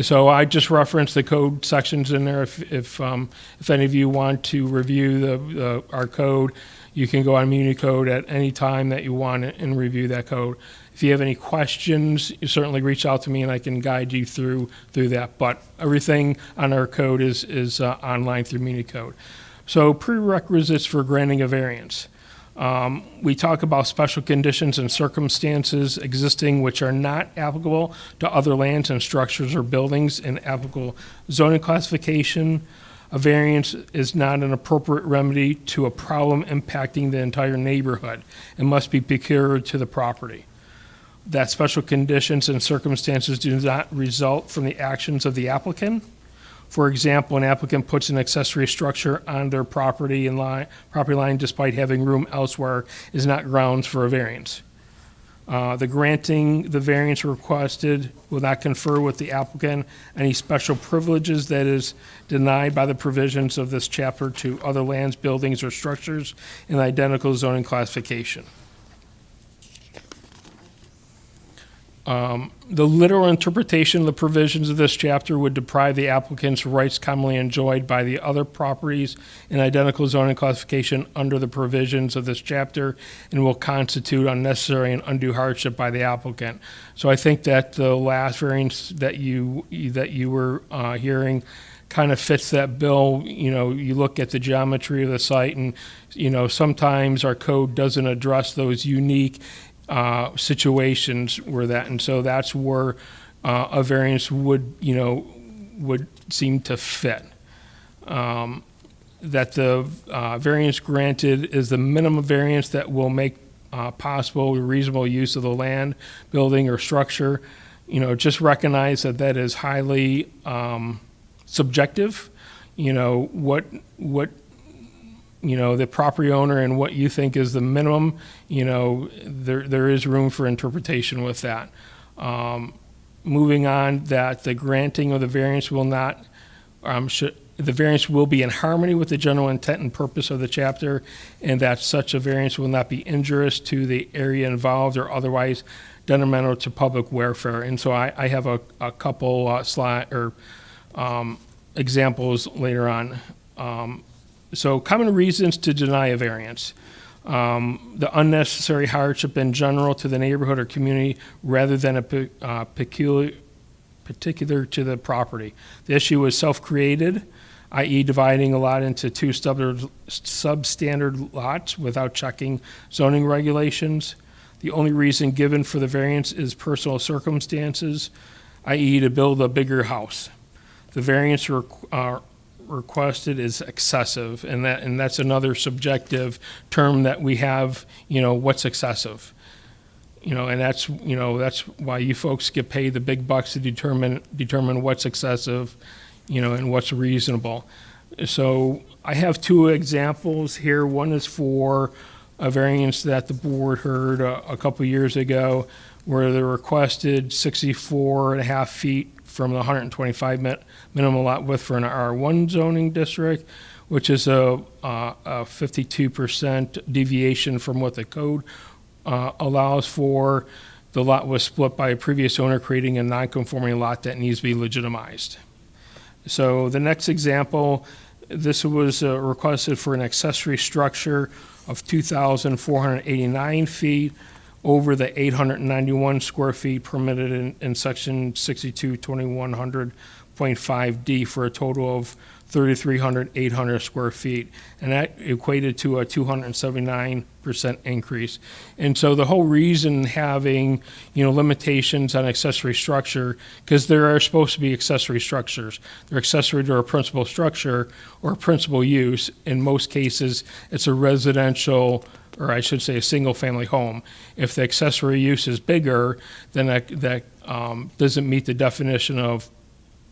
So I just referenced the code sections in there. If any of you want to review our code, you can go on MuniCode at any time that you want and review that code. If you have any questions, you certainly reach out to me and I can guide you through that. But everything on our code is online through MuniCode. So prerequisites for granting a variance. We talk about special conditions and circumstances existing which are not applicable to other lands and structures or buildings in applicable zoning classification. A variance is not an appropriate remedy to a problem impacting the entire neighborhood and must be peculiar to the property. That special conditions and circumstances do not result from the actions of the applicant. For example, an applicant puts an accessory structure on their property line despite having room elsewhere is not grounds for a variance. The granting the variance requested will not confer with the applicant any special privileges that is denied by the provisions of this chapter to other lands, buildings, or structures in identical zoning classification. The literal interpretation of the provisions of this chapter would deprive the applicant's rights commonly enjoyed by the other properties in identical zoning classification under the provisions of this chapter and will constitute unnecessary and undue hardship by the applicant. So I think that the last variance that you were hearing kind of fits that bill. You know, you look at the geometry of the site and, you know, sometimes our code doesn't address those unique situations where that, and so that's where a variance would seem to fit. That the variance granted is the minimum variance that will make possible reasonable use of the land, building, or structure. You know, just recognize that is highly subjective. You know, what the property owner and what you think is the minimum, there is room for interpretation with that. Moving on, that the granting of the variance will not, the variance will be in harmony with the general intent and purpose of the chapter, and that such a variance will not be injurious to the area involved or otherwise detrimental to public welfare. And so I have a couple examples later on. So common reasons to deny a variance. The unnecessary hardship in general to the neighborhood or community rather than a particular to the property. The issue is self-created, i.e. dividing a lot into two substandard lots without checking zoning regulations. The only reason given for the variance is personal circumstances, i.e. to build a bigger house. The variance requested is excessive, and that's another subjective term that we have. What's excessive? And that's why you folks get paid the big bucks to determine what's excessive, and what's reasonable. So I have two examples here. One is for a variance that the board heard a couple years ago, where they requested 64.5 feet from the 125 minimum lot width for an R1 zoning district, which is a 52% deviation from what the code allows for. The lot was split by a previous owner, creating a non-conforming lot that needs to be legitimized. So the next example, this was requested for an accessory structure of 2,489 feet over the 891 square feet permitted in section 622100.5D for a total of 3,800 square feet, and that equated to a 279% increase. And so the whole reason having, limitations on accessory structure, because there are supposed to be accessory structures. They're accessory to a principal structure or principal use. In most cases, it's a residential, or I should say a single-family home. If the accessory use is bigger, then that doesn't meet the definition of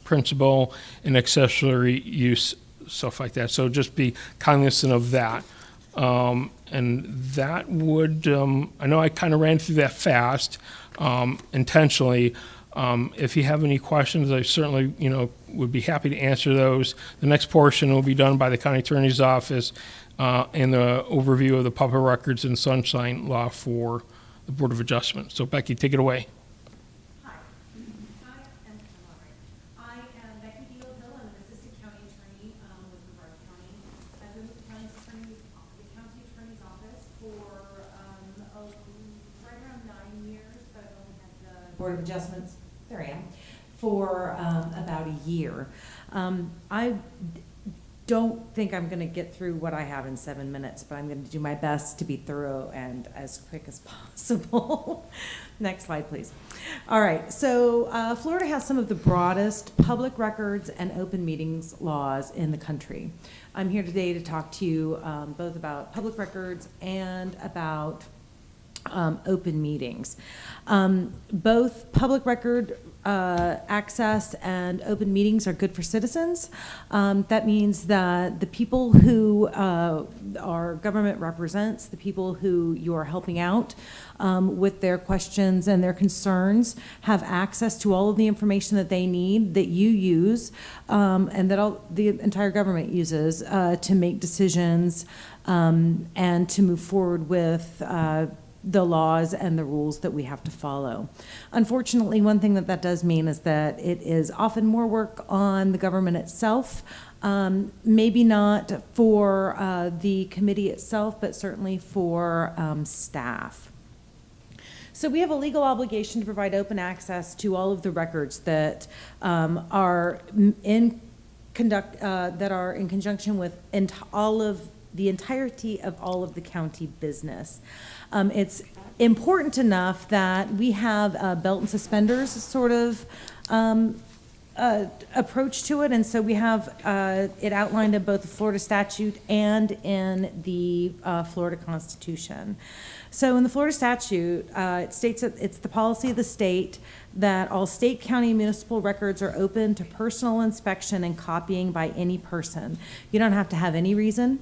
principal and accessory use, stuff like that. So just be cognizant of that. And that would, I know I kind of ran through that fast, intentionally. If you have any questions, I certainly, would be happy to answer those. The next portion will be done by the county attorney's office, and the overview of the public records and sunshine law for the Board of Adjustment. So Becky, take it away.
I am Becky Deal-Hill. I'm an assistant county attorney with Brevard County. I've been with the county attorney's office for right around 9 years, but I've only had the Board of Adjustments, there I am, for about a year. I don't think I'm going to get through what I have in 7 minutes, but I'm going to do my best to be thorough and as quick as possible. Next slide, please. All right, so Florida has some of the broadest public records and open meetings laws in the country. I'm here today to talk to you both about public records and about open meetings. Both public record access and open meetings are good for citizens. That means that the people who our government represents, the people who you are helping out with their questions and their concerns, have access to all of the information that they need, that you use, and that the entire government uses to make decisions and to move forward with the laws and the rules that we have to follow. Unfortunately, one thing that does mean is that it is often more work on the government itself, maybe not for the committee itself, but certainly for staff. So we have a legal obligation to provide open access to all of the records that are in conjunction with all of the entirety of all of the county business. It's important enough that we have a belt and suspenders sort of approach to it, and so we have it outlined in both the Florida statute and in the Florida Constitution. So in the Florida statute, it states that it's the policy of the state that all state, county, and municipal records are open to personal inspection and copying by any person. You don't have to have any reason.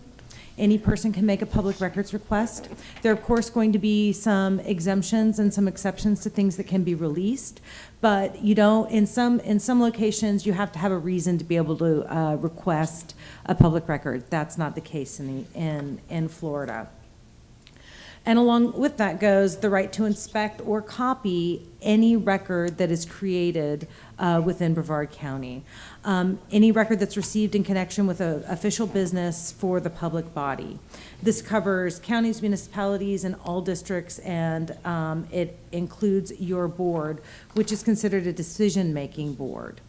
Any person can make a public records request. There are, of course, going to be some exemptions and some exceptions to things that can be released, but you don't, in some locations, you have to have a reason to be able to request a public record. That's not the case in Florida. And along with that goes the right to inspect or copy any record that is created within Brevard County. Any record that's received in connection with an official business for the public body. This covers counties, municipalities, and all districts, and it includes your board, which is considered a decision-making board.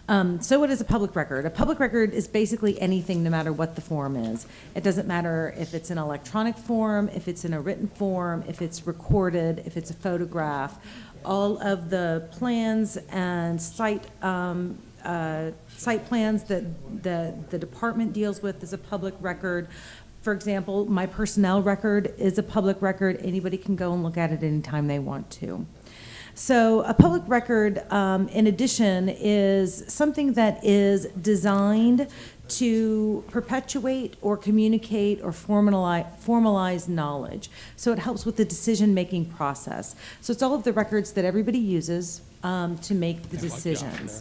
So what is a public record? A public record is basically anything, no matter what the form is. It doesn't matter if it's an electronic form, if it's in a written form, if it's recorded, if it's a photograph. All of the plans and site plans that the department deals with is a public record. For example, my personnel record is a public record. Anybody can go and look at it anytime they want to. So a public record, in addition, is something that is designed to perpetuate or communicate or formalize knowledge. So it helps with the decision-making process. So it's all of the records that everybody uses to make the decisions.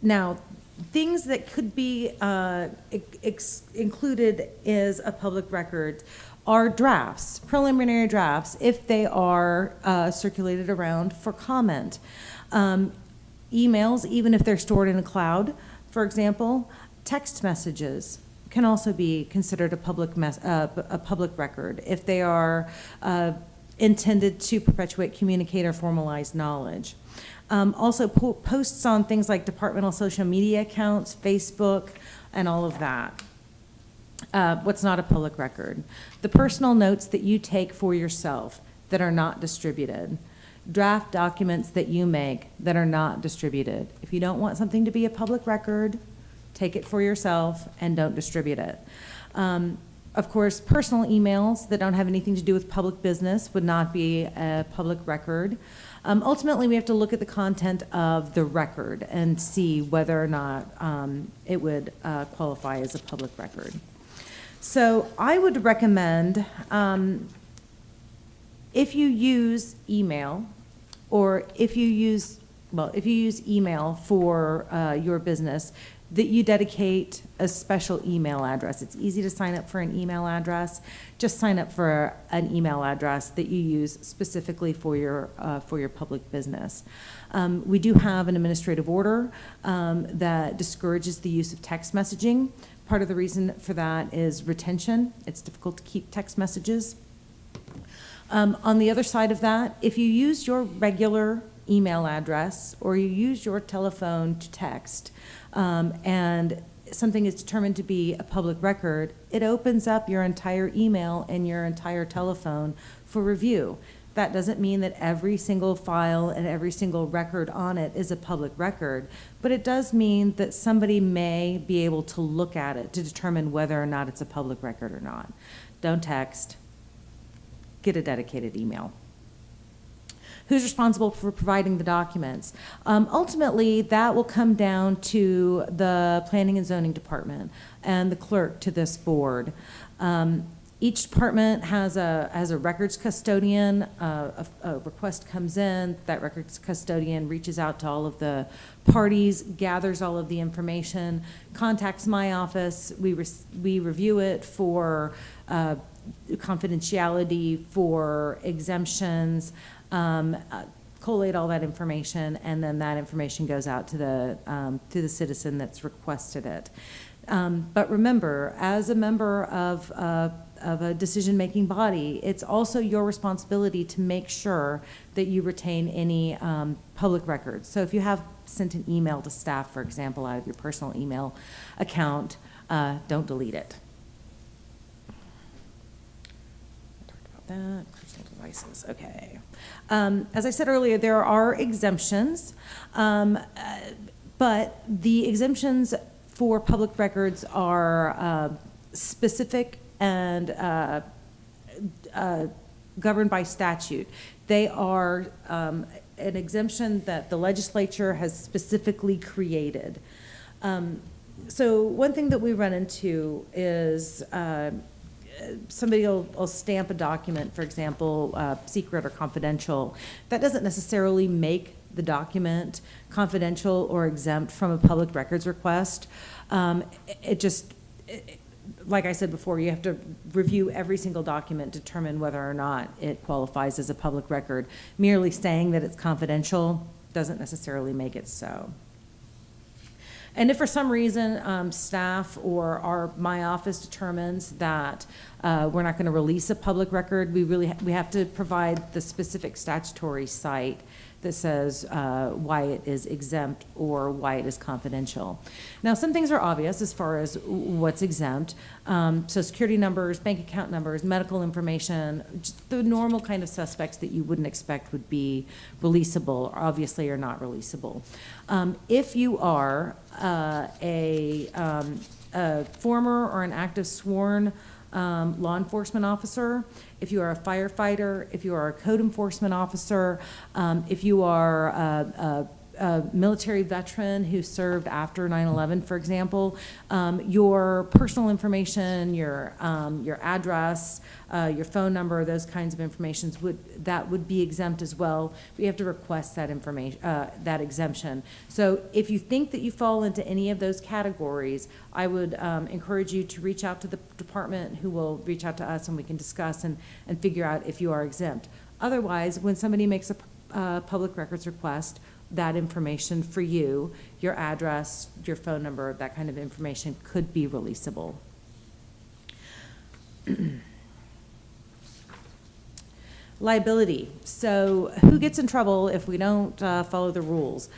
Now, things that could be included as a public record are drafts, preliminary drafts, if they are circulated around for comment. Emails, even if they're stored in a cloud, for example. Text messages can also be considered a public record if they are intended to perpetuate, communicate, or formalize knowledge. Also, posts on things like departmental social media accounts, Facebook, and all of that. What's not a public record? The personal notes that you take for yourself that are not distributed. Draft documents that you make that are not distributed. If you don't want something to be a public record, take it for yourself and don't distribute it.
Of course, personal emails that don't have anything to do with public business would not be a public record. Ultimately, we have to look at the content of the record and see whether or not it would qualify as a public record. So I would recommend, if you use email, or if you use email for your business, that you dedicate a special email address. It's easy to sign up for an email address. Just sign up for an email address that you use specifically for your public business. We do have an administrative order that discourages the use of text messaging. Part of the reason for that is retention. It's difficult to keep text messages. On the other side of that, if you use your regular email address or you use your telephone to text, and something is determined to be a public record, it opens up your entire email and your entire telephone for review. That doesn't mean that every single file and every single record on it is a public record, but it does mean that somebody may be able to look at it to determine whether or not it's a public record or not. Don't text. Get a dedicated email. Who's responsible for providing the documents? Ultimately, that will come down to the Planning and Zoning Department and the clerk to this board. Each department has a records custodian. A request comes in, that records custodian reaches out to all of the parties, gathers all of the information, contacts my office. We review it for confidentiality, for exemptions, collate all that information, and then that information goes out to the citizen that's requested it. But remember, as a member of a decision-making body, it's also your responsibility to make sure that you retain any public records. So if you have sent an email to staff, for example, out of your personal email account, don't delete it. That personal devices, okay. As I said earlier, there are exemptions, but the exemptions for public records are specific and governed by statute. They are an exemption that the legislature has specifically created. So one thing that we run into is somebody will stamp a document, for example, secret or confidential. That doesn't necessarily make the document confidential or exempt from a public records request. Like I said before, you have to review every single document, determine whether or not it qualifies as a public record. Merely saying that it's confidential doesn't necessarily make it so. And if for some reason staff or my office determines that we're not going to release a public record, we have to provide the specific statutory cite that says why it is exempt or why it is confidential. Now, some things are obvious as far as what's exempt. So security numbers, bank account numbers, medical information, just the normal kind of suspects that you wouldn't expect would be releasable, obviously are not releasable. If you are a former or an active sworn law enforcement officer, if you are a firefighter, if you are a code enforcement officer, if you are a military veteran who served after 9/11, for example, your personal information, your address, your phone number, those kinds of information would be exempt as well. We have to request that information, that exemption. So if you think that you fall into any of those categories, I would encourage you to reach out to the department, who will reach out to us, and we can discuss and figure out if you are exempt. Otherwise, when somebody makes a public records request, that information for you, your address, your phone number, that kind of information could be releasable. Liability. So who gets in trouble if we don't follow the rules?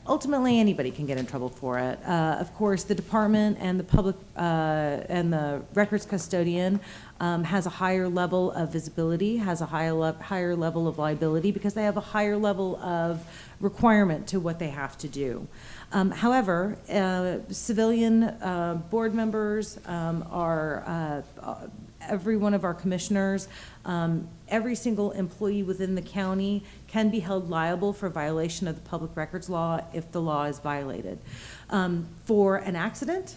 Ultimately, anybody can get in trouble for it. Of course, the department and the public and the records custodian has a higher level of visibility, has a higher level of liability because they have a higher level of requirement to what they have to do. However, civilian board members, every one of our commissioners, every single employee within the county can be held liable for violation of the public records law if the law is violated. For an accident,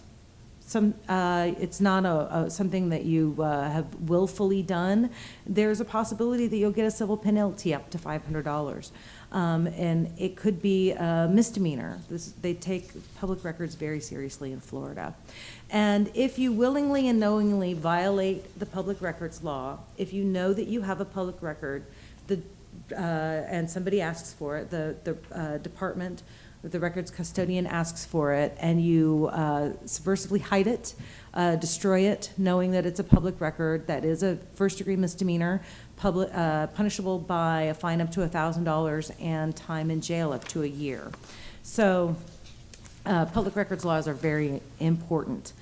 it's not something that you have willfully done. There's a possibility that you'll get a civil penalty up to $500. And it could be a misdemeanor. They take public records very seriously in Florida. And if you willingly and knowingly violate the public records law, if you know that you have a public record, and somebody asks for it, the department, the records custodian asks for it, and you subversively hide it, destroy it, knowing that it's a public record, that is a first-degree misdemeanor, punishable by a fine up to $1,000 and time in jail up to a year. So public records laws are very important.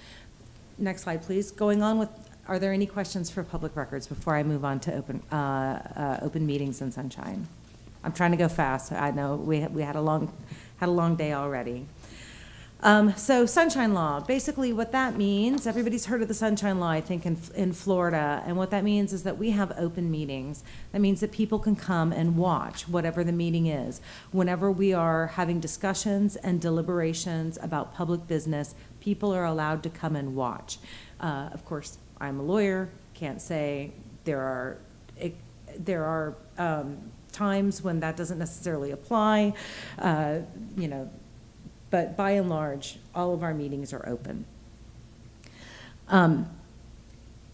Next slide, please. Going on with, are there any questions for public records before I move on to open meetings and sunshine? I'm trying to go fast. I know we had a long day already. So sunshine law, basically what that means, everybody's heard of the sunshine law, I think, in Florida, and what that means is that we have open meetings. That means that people can come and watch whatever the meeting is. Whenever we are having discussions and deliberations about public business, people are allowed to come and watch. Of course, I'm a lawyer, can't say there are times when that doesn't necessarily apply, but by and large, all of our meetings are open.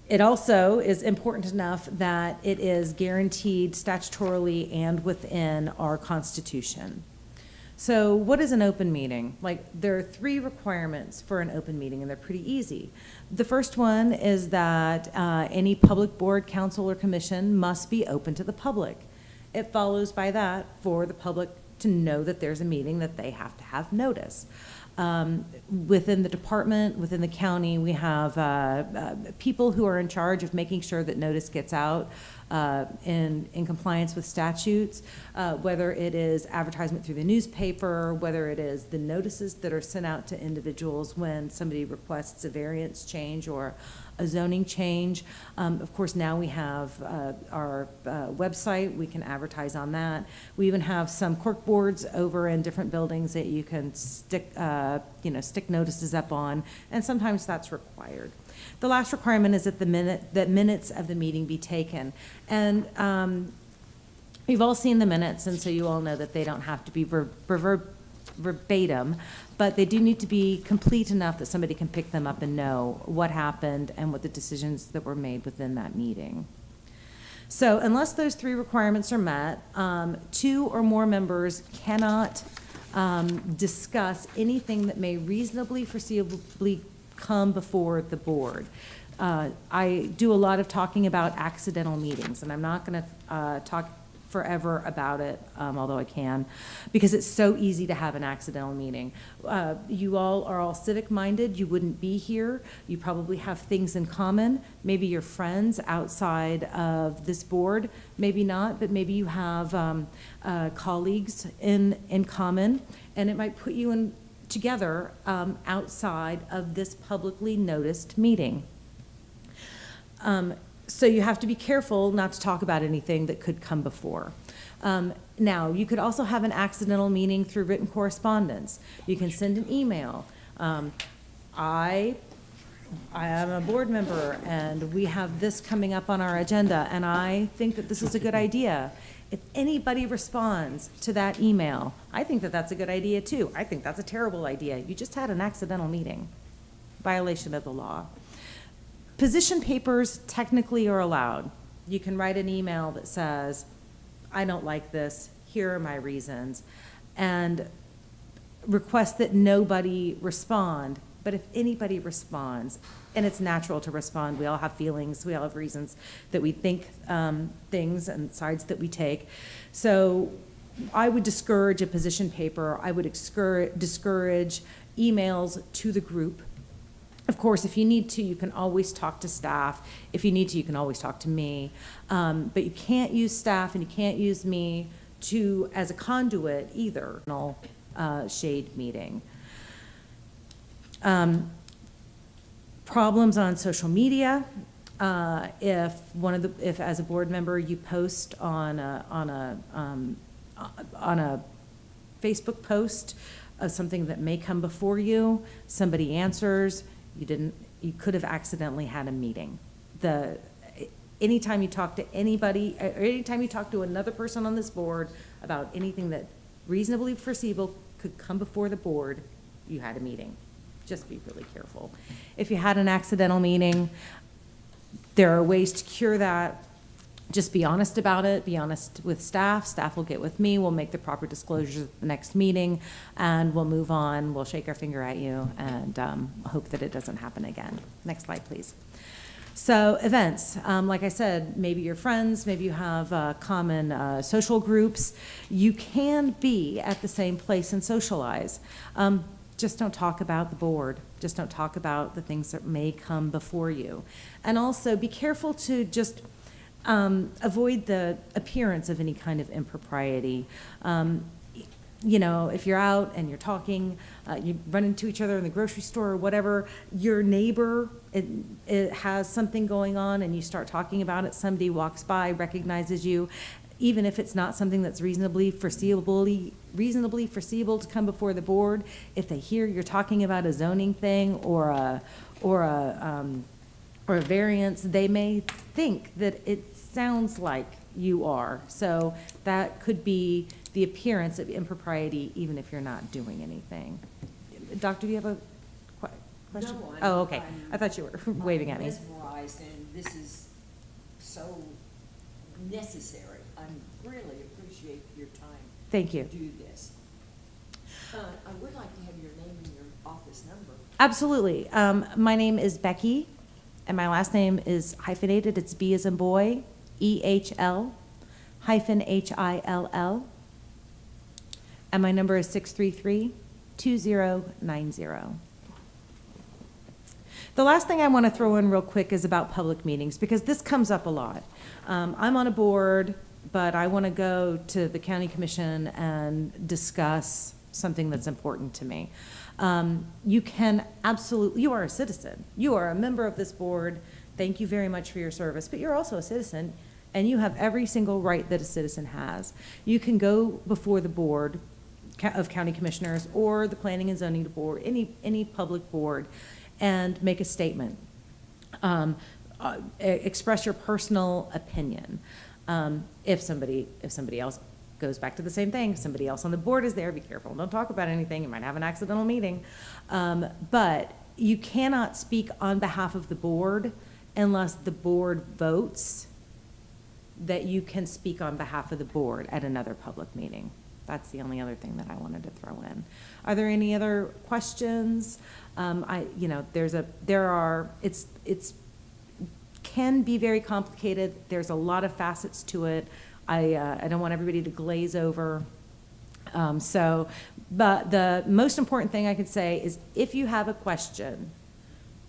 It also is important enough that it is guaranteed statutorily and within our Constitution. So what is an open meeting? Like, there are 3 requirements for an open meeting, and they're pretty easy. The first one is that any public board, council, or commission must be open to the public. It follows by that for the public to know that there's a meeting that they have to have notice. Within the department, within the county, we have people who are in charge of making sure that notice gets out in compliance with statutes, whether it is advertisement through the newspaper, whether it is the notices that are sent out to individuals when somebody requests a variance change or a zoning change. Of course, now we have our website. We can advertise on that. We even have some cork boards over in different buildings that you can stick notices up on, and sometimes that's required. The last requirement is that that minutes of the meeting be taken. And you've all seen the minutes, and so you all know that they don't have to be verbatim, but they do need to be complete enough that somebody can pick them up and know what happened and what the decisions that were made within that meeting. So unless those 3 requirements are met, 2 or more members cannot discuss anything that may reasonably foreseeably come before the board. I do a lot of talking about accidental meetings, and I'm not going to talk forever about it, although I can, because it's so easy to have an accidental meeting. You all are all civic-minded. You wouldn't be here. You probably have things in common. Maybe you're friends outside of this board. Maybe not, but maybe you have colleagues in common, and it might put you together outside of this publicly noticed meeting. So you have to be careful not to talk about anything that could come before. Now, you could also have an accidental meeting through written correspondence. You can send an email. I am a board member, and we have this coming up on our agenda, and I think that this is a good idea. If anybody responds to that email, I think that that's a good idea too. I think that's a terrible idea. You just had an accidental meeting, violation of the law. Position papers technically are allowed. You can write an email that says, I don't like this, here are my reasons, and request that nobody respond. But if anybody responds, and it's natural to respond, we all have feelings, we all have reasons that we think things and sides that we take. So I would discourage a position paper. I would discourage emails to the group. Of course, if you need to, you can always talk to staff. If you need to, you can always talk to me. But you can't use staff and you can't use me as a conduit either. shade meeting. Problems on social media. If as a board member you post on a Facebook post of something that may come before you, somebody answers, you could have accidentally had a meeting. Anytime you talk to anybody, or anytime you talk to another person on this board about anything that reasonably foreseeable could come before the board, you had a meeting. Just be really careful. If you had an accidental meeting, there are ways to cure that. Just be honest about it, be honest with staff. Staff will get with me, we'll make the proper disclosures at the next meeting, and we'll move on. We'll shake our finger at you and hope that it doesn't happen again. Next slide, please. So events, like I said, maybe you're friends, maybe you have common social groups. You can be at the same place and socialize. Just don't talk about the board. Just don't talk about the things that may come before you. And also be careful to just avoid the appearance of any kind of impropriety. You know, if you're out and you're talking, you run into each other in the grocery store or whatever, your neighbor, it has something going on and you start talking about it, somebody walks by, recognizes you, even if it's not something that's reasonably foreseeable to come before the board, if they hear you're talking about a zoning thing or a variance, they may think that it sounds like you are. So that could be the appearance of impropriety, even if you're not doing anything. Doctor, do you have a question?
No,
Oh, okay. I thought you were waving at me.
I'm mesmerized, and this is so necessary. I really appreciate your time.
Thank you.
To do this. I would like to have your name and your office number.
Absolutely. My name is Becky, and my last name is hyphenated. It's B as in boy, E-H-L, -H-I-L-L. And my number is 633-2090. The last thing I want to throw in real quick is about public meetings, because this comes up a lot. I'm on a board, but I want to go to the county commission and discuss something that's important to me. You can absolutely, you are a citizen. You are a member of this board. Thank you very much for your service, but you're also a citizen, and you have every single right that a citizen has. You can go before the board of county commissioners or the planning and zoning board, any public board, and make a statement. Express your personal opinion. If somebody else goes back to the same thing, if somebody else on the board is there, be careful. Don't talk about anything. You might have an accidental meeting. But you cannot speak on behalf of the board unless the board votes that you can speak on behalf of the board at another public meeting. That's the only other thing that I wanted to throw in. Are there any other questions? It's can be very complicated. There's a lot of facets to it. I don't want everybody to glaze over. But the most important thing I could say is if you have a question,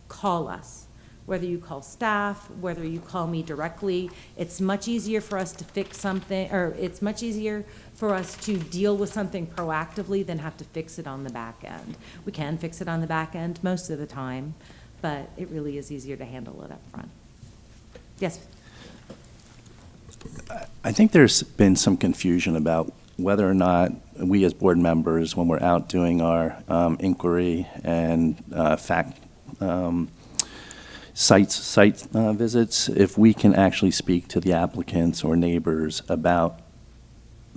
call us. Whether you call staff, whether you call me directly, it's much easier for us to fix something, or it's much easier for us to deal with something proactively than have to fix it on the back end. We can fix it on the back end most of the time, but it really is easier to handle it up front. Yes?
I think there's been some confusion about whether or not we as board members, when we're out doing our inquiry and site visits, if we can actually speak to the applicants or neighbors about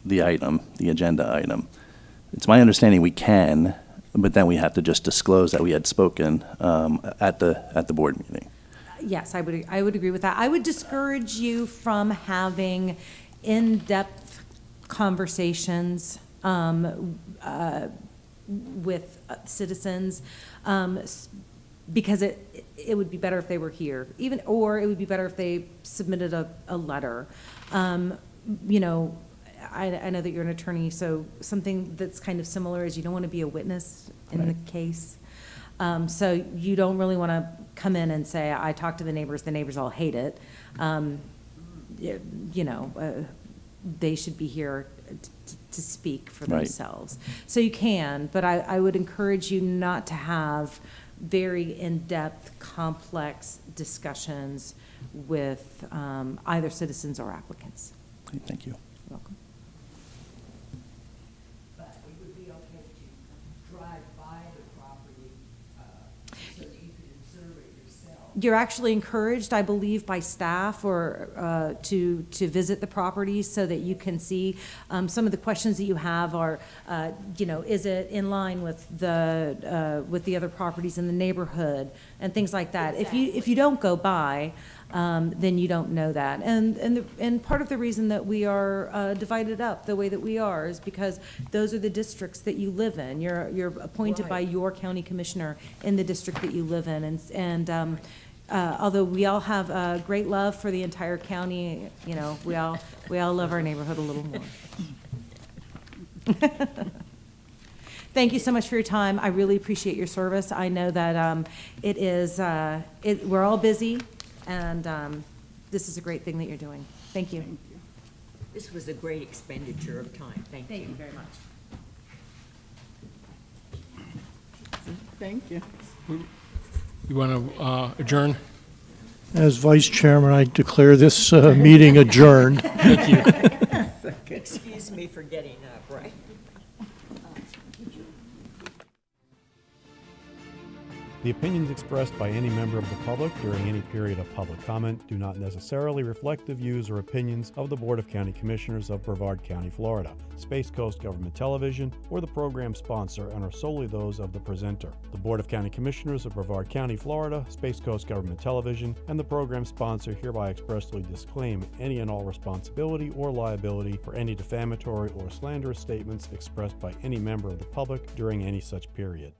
the item, the agenda item. It's my understanding we can, but then we have to just disclose that we had spoken at the board meeting.
Yes, I would agree with that. I would discourage you from having in-depth conversations with citizens, because it would be better if they were here, or it would be better if they submitted a letter. I know that you're an attorney, so something that's kind of similar is you don't want to be a witness in the case. So you don't really want to come in and say, I talked to the neighbors all hate it. They should be here to speak for
Right.
themselves. So you can, but I would encourage you not to have very in-depth, complex discussions with either citizens or applicants.
Okay, thank you.
You're welcome.
But it would be okay to drive by the property, so that you could observe it yourself.
You're actually encouraged, I believe, by staff or to visit the properties so that you can see. Some of the questions that you have are, is it in line with the other properties in the neighborhood and things like that. If you don't go by, then you don't know that. And part of the reason that we are divided up the way that we are is because those are the districts that you live in. You're appointed by your county commissioner in the district that you live in. And although we all have great love for the entire county, we all love our neighborhood a little more. Thank you so much for your time. I really appreciate your service. I know that we're all busy, and this is a great thing that you're doing. Thank you.
This was a great expenditure of time. Thank you.
Thank you very much.
Thank you.
You want to adjourn?
As vice chairman, I declare this meeting adjourned.
Thank you.
Excuse me for getting up, right?
The opinions expressed by any member of the public during any period of public comment do not necessarily reflect the views or opinions of the Board of County Commissioners of Brevard County, Florida, Space Coast Government Television, or the program sponsor, and are solely those of the presenter. The Board of County Commissioners of Brevard County, Florida, Space Coast Government Television, and the program sponsor hereby expressly disclaim any and all responsibility or liability for any defamatory or slanderous statements expressed by any member of the public during any such period.